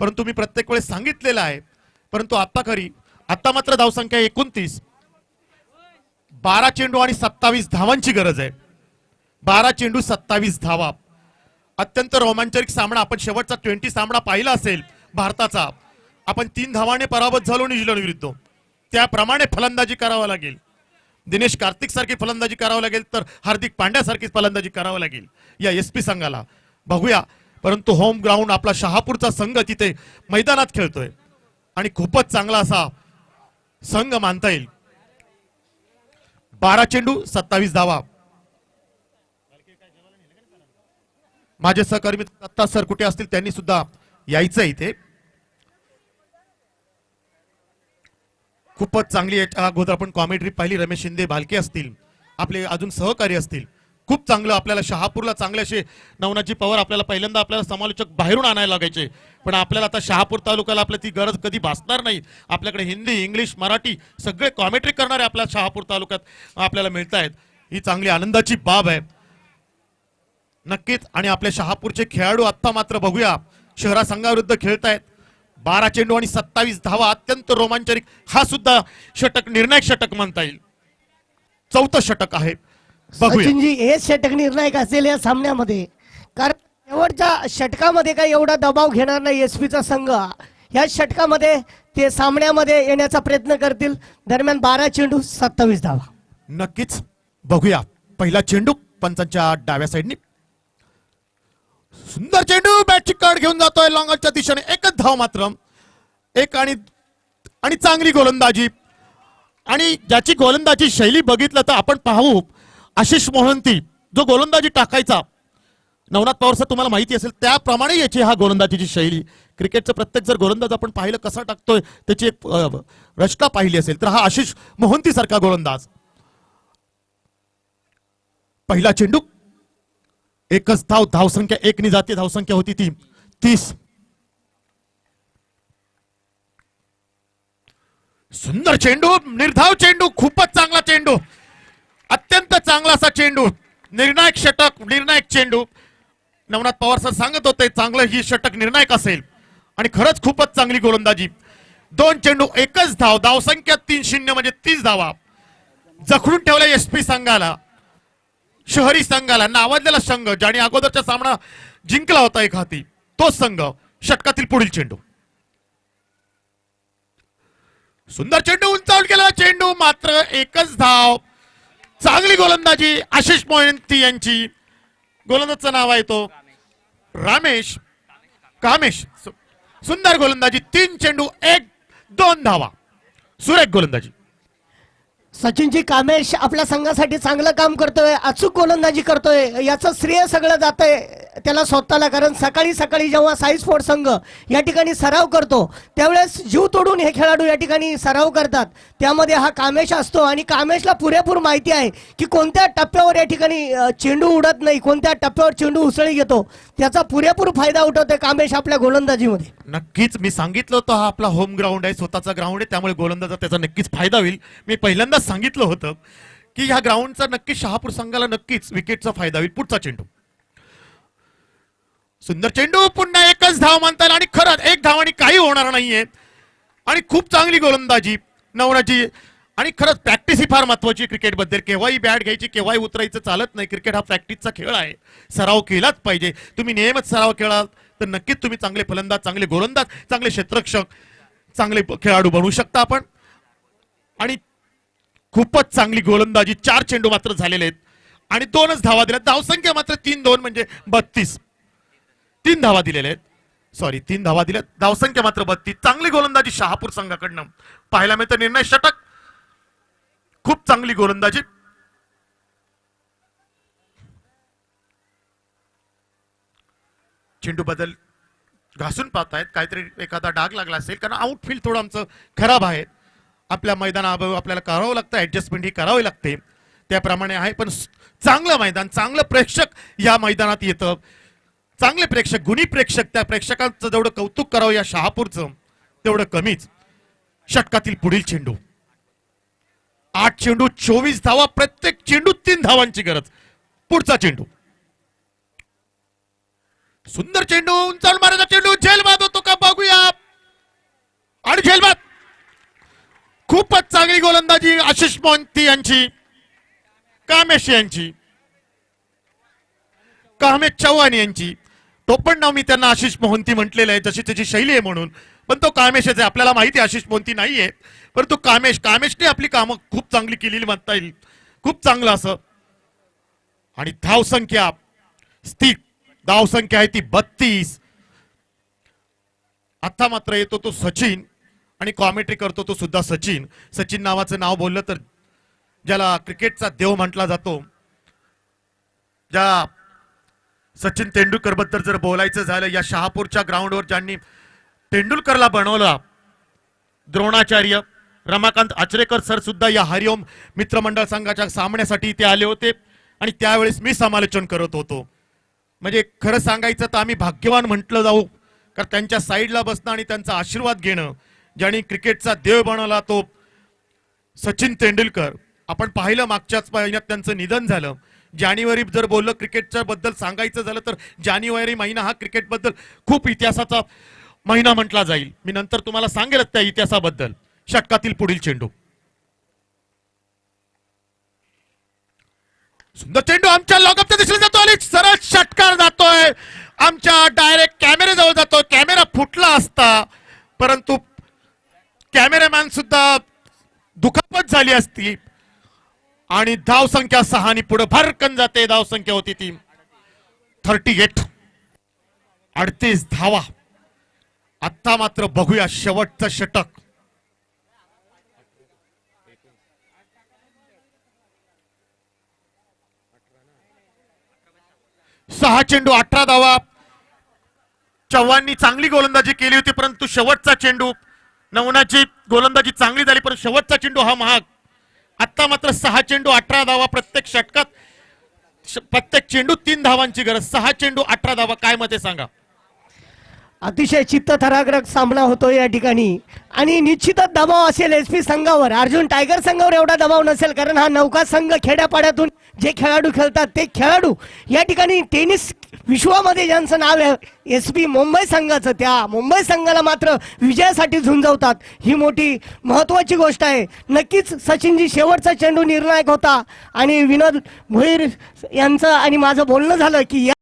परंतु मी प्रत्येक वेळेस सांगितलेलं आहे. परंतु आता मात्र धावसंख्या 29. 12 चेंडू आणि 27 धावांची गरज आहे. 12 चेंडू 27 धावा. अत्यंत रोमांचक सामना. आपण शेवटचा 20 सामना पाहिला असेल भारताचा. आपण 3 धावाने पराभूत झालो न्यूझीलंड विरुद्ध. त्याप्रमाणे फलंदाजी करावं लागेल. दिनेश कार्तिक सारखी फलंदाजी करावं लागेल, तर हार्दिक पांड्या सारखी फलंदाजी करावं लागेल या SP संघाला. बघूया, परंतु होम ग्राउंड आपला शहापूरचा संघ तिथे मैदानात खेळतोय आणि खूपच चांगला असा संघ मानता येईल. 12 चेंडू 27 धावा. माझे सहकर्मी दत्ता सर कुठे असतील त्यांनी सुद्धा यायचं इथे. खूपच चांगली याच्या अगोदर आपण कॉमेंट्री पाहिली. रमेश शिंदे भालके असतील, आपले अजून सहकारी असतील. खूप चांगलं आपल्याला शहापूरला चांगले असे नवनाथजी पवार आपल्याला पहिल्यांदा आपल्याला समालोचक बाहेरून आणायला लागायचे, पण आपल्याला आता शहापूर तालुक्याला आपल्या ती गरज कधी भासणार नाही. आपल्याकडे हिंदी, इंग्लिश, मराठी सगळे कॉमेंट्री करणारे आपल्या शहापूर तालुक्यात आपल्याला मिळत आहेत. ही चांगली आनंदाची बाब आहे नक्कीच. आणि आपल्या शहापूरचे खेळाडू आता मात्र बघूया शहरा संघाविरुद्ध खेळतायत. 12 चेंडू आणि 27 धावा. अत्यंत रोमांचक हा सुद्धा षटक, निर्णायक षटक म्हणता येईल. 4थं षटक आहे. बघूया. सचिनजी हे षटक निर्णायक असेल या सामन्यामध्ये, कारण शेवटच्या षटकामध्ये काही एवढा दबाव घेणार नाही एसपीचा संघ. या षटकामध्ये ते सामन्यामध्ये येण्याचा प्रयत्न करतील. दरम्यान 12 चेंडू 27 धावा. नक्कीच बघूया. पहिला चेंडू पंचांच्या डाव्या साईडनी. सुंदर चेंडू बॅटची कार्ड घेऊन जातोय लॉंगच्या दिशेने. एकच धाव मात्र. एक आणि चांगली गोलंदाजी. आणि ज्याची गोलंदाजी शैली बघितलं तर आपण पाहू आशिष मोहंती जो गोलंदाजी टाकायचा, नवनाथ पवार सर तुम्हाला माहिती असेल त्याप्रमाणे याची हा गोलंदाजीची शैली. क्रिकेटचं प्रत्येक जर गोलंदाज आपण पाहिलं कसा टाकतोय त्याची एक रचना पाहिली असेल तर हा आशिष मोहंती सारखा गोलंदाज. पहिला चेंडू एकच धाव. धावसंख्या 1 नि जाते. धावसंख्या होती ती 30. सुंदर चेंडू, निर्धाव चेंडू, खूपच चांगला चेंडू, अत्यंत चांगला असा चेंडू. निर्णायक षटक, निर्णायक चेंडू. नवनाथ पवार सर सांगत होते चांगलं ही षटक निर्णायक असेल आणि खरंच खूपच चांगली गोलंदाजी. 2 चेंडू एकच धाव. धावसंख्या 3-0 म्हणजे 30 धावा. जखडून ठेवल्या एसपी संघाला, शहरी संघाला, नावाजलेला संघ ज्याने अगोदरचा सामना जिंकला होता एक हाती, तो संघ. षटकातील पुढील चेंडू. सुंदर चेंडू, उंचावून गेलेला चेंडू, मात्र एकच धाव. चांगली गोलंदाजी आशिष मोहंती यांची. गोलंदाजचं नाव आहे तो रामेश कामेश. सुंदर गोलंदाजी. 3 चेंडू 1-2 धावा. सुरेख गोलंदाजी. सचिनजी कामेश आपल्या संघासाठी चांगलं काम करतोय, अचूक गोलंदाजी करतोय. याचं श्रेय सगळं जातंय त्याला स्वतःला, कारण सकाळी सकाळी जेव्हा साई स्पोर्ट संघ या ठिकाणी सराव करतो त्यावेळेस जीव तोडून हे खेळाडू या ठिकाणी सराव करतात. त्यामध्ये हा कामेश असतो आणि कामेशला पुरेपूर माहिती आहे की कोणत्या टप्प्यावर या ठिकाणी चेंडू उडत नाही, कोणत्या टप्प्यावर चेंडू उसळी घेतो. त्याचा पुरेपूर फायदा उठवतोय कामेश आपल्या गोलंदाजीमध्ये. नक्कीच मी सांगितलं होतं हा आपला होम ग्राउंड आहे, स्वतःचा ग्राउंड आहे, त्यामुळे गोलंदाजा त्याचा नक्कीच फायदा होईल. मी पहिल्यांदाच सांगितलं होतं की ह्या ग्राउंडचा नक्कीच शहापूर संघाला नक्कीच विकेटचा फायदा होईल. पुढचा चेंडू. सुंदर चेंडू, पुन्हा एकच धाव म्हणता येईल आणि खरंच 1 धाव आणि काही होणार नाहीये. आणि खूप चांगली गोलंदाजी नवनाथजी. आणि खरंच प्रॅक्टिस ही फार महत्वाची क्रिकेटबद्दल. केव्हाही बॅट घ्यायची, केव्हाही उतरायचं चालत नाही. क्रिकेट हा प्रॅक्टिसचा खेळ आहे, सराव केलाच पाहिजे. तुम्ही नियमित सराव केलात तर नक्कीच तुम्ही चांगले फलंदाज, चांगले गोलंदाज, चांगले क्षेत्ररक्षक, चांगले खेळाडू बनवू शकता आपण. आणि खूपच चांगली गोलंदाजी. 4 चेंडू मात्र झालेले आहेत आणि 2च धावा दिल्या. धावसंख्या मात्र 3-2 म्हणजे 32. 3 धावा दिलेल्या आहेत. सॉरी 3 धावा दिल्या. धावसंख्या मात्र 32. चांगली गोलंदाजी शहापूर संघाकडनं पाहायला मिळतं. निर्णय षटक. खूप चांगली गोलंदाजी. चेंडू बदल घासून पाहतायत. काहीतरी एखादा डाग लागला असेल, कारण आउटफील्ड थोडं आमचं खराब आहे. आपल्या मैदानाबाबत आपल्याला करावं लागतं, ऍडजस्टमेंट ही करावी लागते, त्याप्रमाणे आहे. पण चांगलं मैदान, चांगलं प्रेक्षक या मैदानात येतं. चांगले प्रेक्षक, गुणी प्रेक्षक, त्या प्रेक्षकांचं जेवढं कौतुक करावं या शहापूरचं तेवढं कमीच. षटकातील पुढील चेंडू. 8 चेंडू 24 धावा. प्रत्येक चेंडू 3 धावांची गरज. पुढचा चेंडू. सुंदर चेंडू, उंचावून मारायचा चेंडू, झेलबाद होतो का बघूया. आणि झेलबाद. खूपच चांगली गोलंदाजी आशिष मोहंती यांची, कामेश यांची, कामेश चव्हाण यांची. तो पण नाव मी त्यांना आशिष मोहंती म्हटलेलं आहे, जशी त्याची शैली आहे म्हणून. पण तो कामेशच आहे. आपल्याला माहिती आहे आशिष मोहंती नाहीये, परंतु कामेशने आपली कामं खूप चांगली केलेली म्हणता येईल. खूप चांगलं असं. आणि धावसंख्या स्थिर धावसंख्या आहे ती 32. आता मात्र येतो तो सचिन आणि कॉमेंट्री करतो तो सुद्धा सचिन. सचिन नावाचं नाव बोललं तर ज्याला क्रिकेटचा देव म्हटला जातो, ज्या सचिन तेंडुलकर बद्दल जर बोलायचं झालं, या शहापूरच्या ग्राउंडवर ज्यांनी तेंडुलकरला बनवला, द्रोणाचार्य रमाकांत आचरेकर सर सुद्धा या हरिओम मित्रमंडळ संघाच्या सामन्यासाठी इथे आले होते आणि त्यावेळेस मी समालोचन करत होतो. म्हणजे खरं सांगायचं तर आम्ही भाग्यवान म्हटलं जाऊ, कारण त्यांच्या साईडला बसणं आणि त्यांचा आशीर्वाद घेणं, ज्यांनी क्रिकेटचा देव बनवला तो सचिन तेंडुलकर. आपण पाहिलं मागच्याच महिन्यात त्यांचं निधन झालं. जानेवारी जर बोललं क्रिकेटच्या बद्दल सांगायचं झालं तर जानेवारी महिना हा क्रिकेट बद्दल खूप इतिहासाचा महिना म्हटला जाईल. मी नंतर तुम्हाला सांगेल त्या इतिहासाबद्दल. षटकातील पुढील चेंडू, सुंदर चेंडू आमच्या लॉकअपच्या दिशेने जातो आणि सरळ षटकार जातोय, आमच्या डायरेक्ट कॅमेऱ्याजवळ जातो. कॅमेरा फुटला असता परंतु कॅमेरामॅन सुद्धा दुखापत झाली असती आणि धाव संख्या 6 आणि पुढे भरकन जाते. धाव संख्या होती ती 38. 38 धावा. आता मात्र बघूया शेवटचं षटक. सहा चेंडू 18 धावा. चव्हाणनी चांगली गोलंदाजी केली होती परंतु शेवटचा चेंडू, नवनाची गोलंदाजी चांगली झाली पण शेवटचा चेंडू हा महाग. आता मात्र 6 चेंडू 18 धावा. प्रत्येक षटकात प्रत्येक चेंडू 3 धावांची गरज. 6 चेंडू 18 धावा. काय मते सांगा? अतिशय चित्तथरारक सामना होतो या ठिकाणी आणि निश्चितच दबाव असेल एसपी संघावर. अर्जुन टायगर संघावर एवढा दबाव नसेल, कारण हा नौका संघ खेड्यापाड्यातून जे खेळाडू खेळतात ते खेळाडू या ठिकाणी टेनिस विश्वामध्ये ज्यांचं नाव आहे एसपी मुंबई संघाचं, त्या मुंबई संघाला मात्र विजयासाठी झुंजवतात. ही मोठी महत्वाची गोष्ट आहे. नक्कीच सचिनजी शेवटचा चेंडू निर्णायक होता आणि विनोद भोईर यांचं आणि माझं बोलणं झालं की या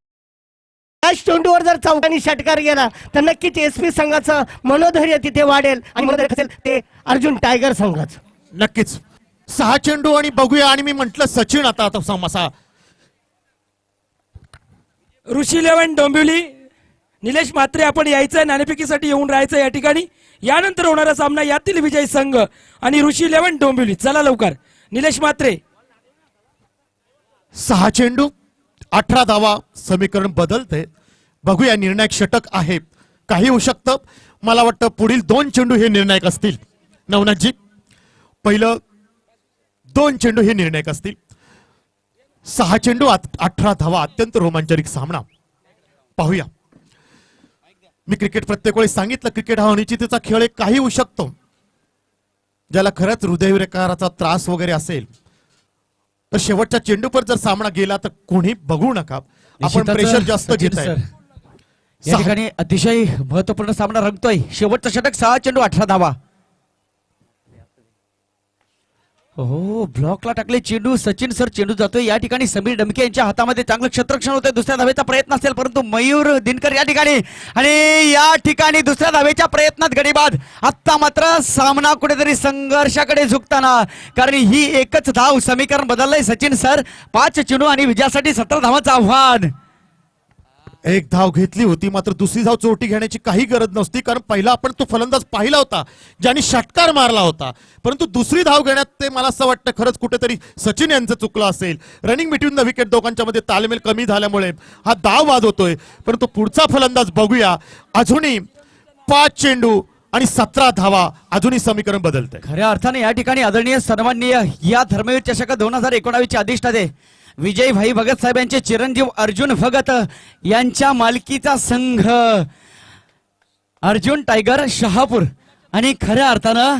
चेंडूवर जर चौकानी षटकार गेला तर नक्कीच एसपी संघाचं मनोधैर्य तिथे वाढेल आणि मनोधैर्य असेल ते अर्जुन टायगर संघाचं. नक्कीच 6 चेंडू आणि बघूया. आणि मी म्हंटल सचिन आता समसा ऋषी 11 डोंबिवली, निलेश म्हात्रे आपण यायचंय, नाणेफेकीसाठी येऊन राहायचं या ठिकाणी. यानंतर होणारा सामना यातील विजयी संघ आणि ऋषी 11 डोंबिवली. चला लवकर निलेश म्हात्रे. 6 चेंडू 18 धावा. समीकरण बदलते. बघूया निर्णायक षटक आहे, काही होऊ शकतं. मला वाटतं पुढील 2 चेंडू हे निर्णायक असतील. नवनाथजी, पहिलं 2 चेंडू हे निर्णायक असतील. 6 चेंडू 18 धावा. अत्यंत रोमांचक सामना. पाहूया. मी क्रिकेट प्रत्येक वेळी सांगितलं, क्रिकेट हा अनिश्चिततेचा खेळ आहे. काही होऊ शकतो. ज्याला खरंच हृदयविकाराचा त्रास वगैरे असेल तर शेवटच्या चेंडूवर जर सामना गेला तर कोणी बघू नका. आपण प्रेशर जास्त घेत आहे. या ठिकाणी अतिशय महत्वपूर्ण सामना रंगतोय. शेवटचं षटक 6 चेंडू 18 धावा. हो, ब्लॉकला टाकले चेंडू. सचिन सर चेंडू जातोय. या ठिकाणी समीर डमके यांच्या हातामध्ये चांगलं क्षेत्ररक्षण होतंय. दुसऱ्या धावेचा प्रयत्न असेल परंतु मयूर दिनकर या ठिकाणी आणि या ठिकाणी दुसऱ्या धावेच्या प्रयत्नात गडीबाद. आता मात्र सामना कुठेतरी संघर्षाकडे झुकताना, कारण ही एकच धाव. समीकरण बदललंय सचिन सर. 5 चेंडू आणि विजयासाठी 17 धावांचं आव्हान. एक धाव घेतली होती मात्र दुसरी धाव चोटी घेण्याची काही गरज नसती, कारण पहिला आपण तो फलंदाज पाहिला होता ज्यांनी षटकार मारला होता. परंतु दुसरी धाव घेण्यात ते मला असं वाटतं खरंच कुठेतरी सचिन यांचं चुकलं असेल. रनिंग बिटवीन द विकेट दोघांच्या मध्ये तालमेल कमी झाल्यामुळे हा धाव वाद होतोय. परंतु पुढचा फलंदाज बघूया. अजूनही 5 चेंडू आणि 17 धावा. अजूनही समीकरण बदलतंय. खऱ्या अर्थाने या ठिकाणी आदरणीय सन्माननीय या धर्मवीर चषक 2019 चे अधिष्ठाते विजय भाई भगत साहेब यांचे चिरंजीव अर्जुन भगत यांच्या मालकीचा संघ अर्जुन टायगर शहापूर आणि खऱ्या अर्थानं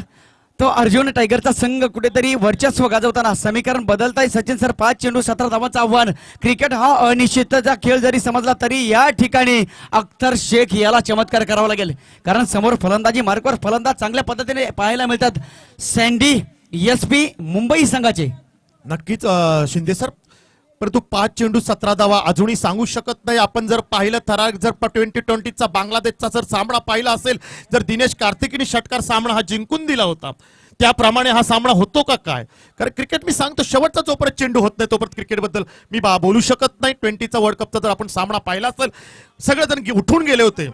तो अर्जुन टायगरचा संघ कुठेतरी वर्चस्व गाजवताना. समीकरण बदलताय सचिन सर. 5 चेंडू 17 धावांचं आव्हान. क्रिकेट हा अनिश्चिततेचा खेळ जरी समजला तरी या ठिकाणी अख्तर शेख याला चमत्कार करावा लागेल, कारण समोर फलंदाजी मार्कवर फलंदाज चांगल्या पद्धतीने पाहायला मिळतात. सँडी एसपी मुंबई संघाचे. नक्कीच शिंदे सर, परंतु 5 चेंडू 17 धावा अजूनही सांगू शकत नाही. आपण जर पाहिलं थरार जर 2020चा बांगलादेशचा जर सामना पाहिला असेल, जर दिनेश कार्तिकीने षटकार सामना हा जिंकून दिला होता त्याप्रमाणे हा सामना होतो का काय? कारण क्रिकेट मी सांगतो शेवटचा जोपर्यंत चेंडू होत नाही तोपर्यंत क्रिकेटबद्दल मी बोलू शकत नाही. 20चा वर्ल्ड कपचा जर आपण सामना पाहिला असेल सगळेजण उठून गेले होते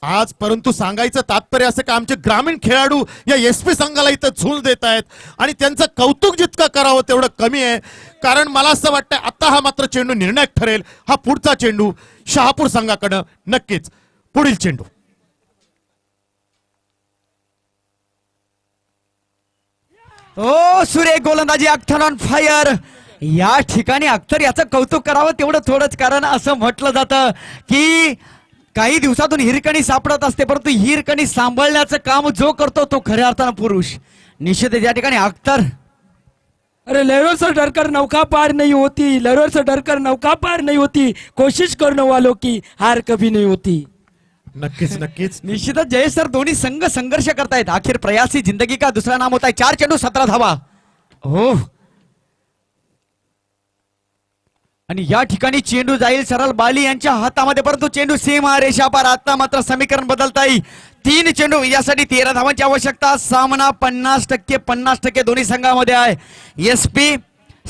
आज. परंतु सांगायचं तात्पर्य असं का आमचे ग्रामीण खेळाडू या एसपी संघाला इथं झूल देत आहेत आणि त्यांचं कौतुक जितकं करावं तेवढं कमी आहे. कारण मला असं वाटतं आता हा मात्र चेंडू निर्णायक ठरेल. हा पुढचा चेंडू शहापूर संघाकडं नक्कीच. पुढील चेंडू ओ सुरेख गोलंदाजी, अख्तर ऑन फायर. या ठिकाणी अख्तर याचं कौतुक करावं तेवढं थोडंच. कारण असं म्हटलं जातं की काही दिवसातून हिरकणी सापडत असते परंतु हिरकणी सांभाळण्याचं काम जो करतो तो खऱ्या अर्थानं पुरुष. निश्चित या ठिकाणी अख्तर. अरे लहरों से डरकर नौका पार नहीं होती, लहरों से डरकर नौका पार नहीं होती, कोशिश करने वालों की हार कभी नहीं होती. नक्कीच नक्कीच. निश्चितच जयेश सर, दोन्ही संघ संघर्ष करतायत. आखिर प्रयासी जिंदगी का दुसरा नाम होता है. 4 चेंडू 17 धावा. हो, आणि या ठिकाणी चेंडू जाईल सरळ बाली यांच्या हातामध्ये परंतु चेंडू सीमा रेषापार. आता मात्र समीकरण बदलता येईल. 3 चेंडू यासाठी 13 धावांची आवश्यकता. सामना 50% दोन्ही संघामध्ये आहे. एसपी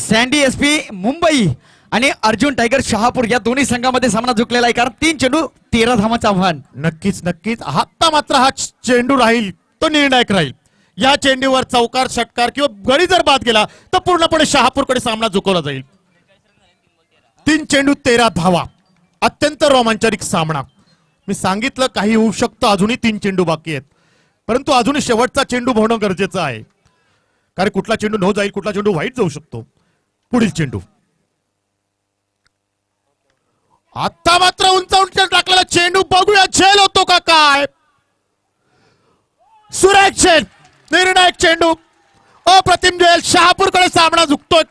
सँडी एसपी मुंबई आणि अर्जुन टायगर शहापूर या दोन्ही संघामध्ये सामना झुकलेला आहे. कारण 3 चेंडू 13 धावांचं आव्हान. नक्कीच नक्कीच. आता मात्र हा चेंडू राहील तो निर्णायक राहील. या चेंडूवर चौकार षटकार किंवा गडी जर बाद गेला तर पूर्णपणे शहापूरकडे सामना झुकवला जाईल. 3 चेंडू 13 धावा. अत्यंत रोमांचक सामना. मी सांगितलं काही होऊ शकतं. अजूनही 3 चेंडू बाकी आहेत परंतु अजूनही शेवटचा चेंडू होणं गरजेचं आहे. कारण कुठला चेंडू न जाईल, कुठला चेंडू वाईट जाऊ शकतो. पुढील चेंडू आता मात्र उंचावून टाकलेला चेंडू. बघूया झेल होतो का काय. सुरेख झेल, निर्णायक चेंडू, अप्रतिम झेल. शहापूरकडे सामना झुकतोय.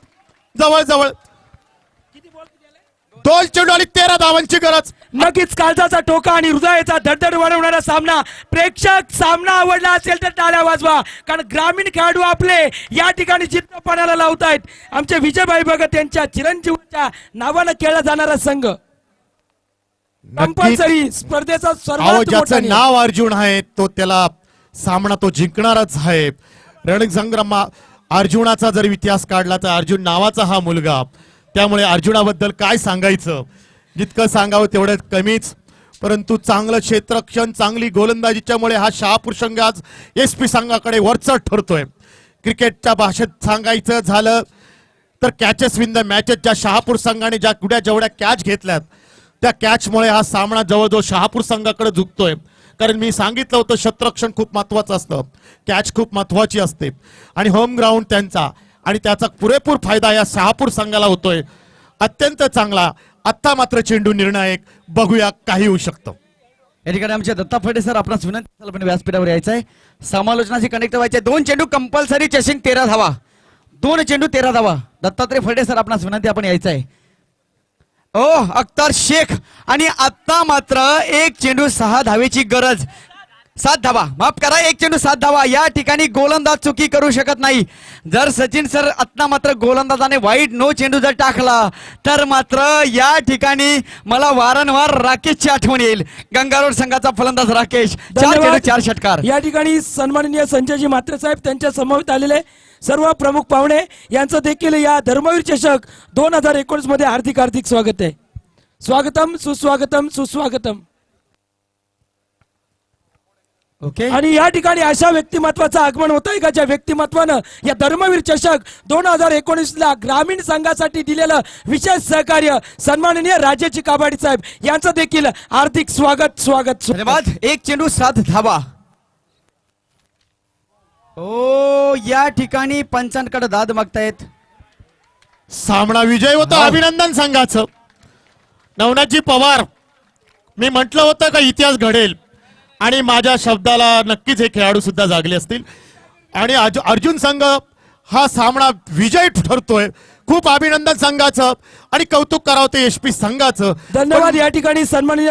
जवळ जवळ 2 चेंडू आणि 13 धावांची गरज. नक्कीच काळजाचा टोका आणि हृदयाचा धडधड वाढवणारा सामना. प्रेक्षक सामना आवडला असेल तर टाळ्या वाजवा. कारण ग्रामीण खेळाडू आपले या ठिकाणी जिद्दपणाला लावतायत. आमचे विजयभाई भगत यांच्या चिरंजीवाच्या नावानं खेळला जाणारा संघ कंपल्सरी स्पर्धेचा सर्वात मोठा ज्याचं नियम. नाव अर्जुन आहे तो त्याला सामना तो जिंकणारच आहे. रणसंग्राम अर्जुनाचा जर इतिहास काढला तर अर्जुन नावाचा हा मुलगा. त्यामुळे अर्जुनाबद्दल काय सांगायचं, जितकं सांगावं तेवढं कमीच. परंतु चांगलं क्षेत्ररक्षण, चांगली गोलंदाजीच्यामुळे हा शहापूर संघ आज एसपी संघाकडे वरचढ ठरतोय. क्रिकेटच्या भाषेत सांगायचं झालं तर कॅचेस विन द मॅचेस. ज्या शहापूर संघाने जेवढ्या कॅच घेतल्यात त्या कॅचमुळे हा सामना जवळजवळ शहापूर संघाकडे झुकतोय. कारण मी सांगितलं होतं क्षेत्ररक्षण खूप महत्वाचं असतं, कॅच खूप महत्वाची असते आणि होम ग्राउंड त्यांचा आणि त्याचा पुरेपूर फायदा या शहापूर संघाला होतोय. अत्यंत चांगला. आता मात्र चेंडू निर्णायक. बघूया काही होऊ शकतं. या ठिकाणी आमचे दत्ता फडे सर आपणास विनंती पण व्यासपीठावर यायचं आहे. समालोचनाशी कनेक्ट व्हायचे. 2 चेंडू कंपल्सरी चेसिंग 13 धावा. 2 चेंडू 13 धावा. दत्तात्रय फडे सर आपणास विनंती आपण यायचं आहे. ओ अख्तर शेख आणि आता मात्र 1 चेंडू 6 धावेची गरज. 7 धावा, माफ करा, 1 चेंडू 7 धावा. या ठिकाणी गोलंदाज चुकी करू शकत नाही. जर सचिन सर आता मात्र गोलंदाजाने वाईट नो चेंडू जर टाकला तर मात्र या ठिकाणी मला वारंवार राकेशची आठवण येईल. गंगारोड संघाचा फलंदाज राकेश. 4 चेंडू 4 षटकार. या ठिकाणी सन्माननीय संजयजी म्हात्रे साहेब त्यांच्या समवेत आलेले सर्व प्रमुख पाहुणे यांचं देखील या धर्मवीर चषक 2019 मध्ये हार्दिक हार्दिक स्वागत आहे. स्वागतम सुस्वागतम सुस्वागतम. ओके. आणि या ठिकाणी अशा व्यक्तिमत्वाचं आगमन होत आहे का ज्या व्यक्तिमत्वानं या धर्मवीर चषक 2019 ला ग्रामीण संघासाठी दिलेलं विशेष सहकार्य सन्माननीय राजेची काबाडी साहेब यांचं देखील हार्दिक स्वागत स्वागत. धन्यवाद. 1 चेंडू 7 धावा. ओ या ठिकाणी पंचांकडे दाद मागतायत. सामना विजय होता. अभिनंदन संघाचं. नवनाथजी पवार, मी म्हटलं होतं का इतिहास घडेल आणि माझ्या शब्दाला नक्कीच हे खेळाडू सुद्धा जागले असतील आणि अर्जुन संघ हा सामना विजय ठरतोय. खूप अभिनंदन संघाचं आणि कौतुक करावं ते एसपी संघाचं. धन्यवाद. या ठिकाणी सन्माननीय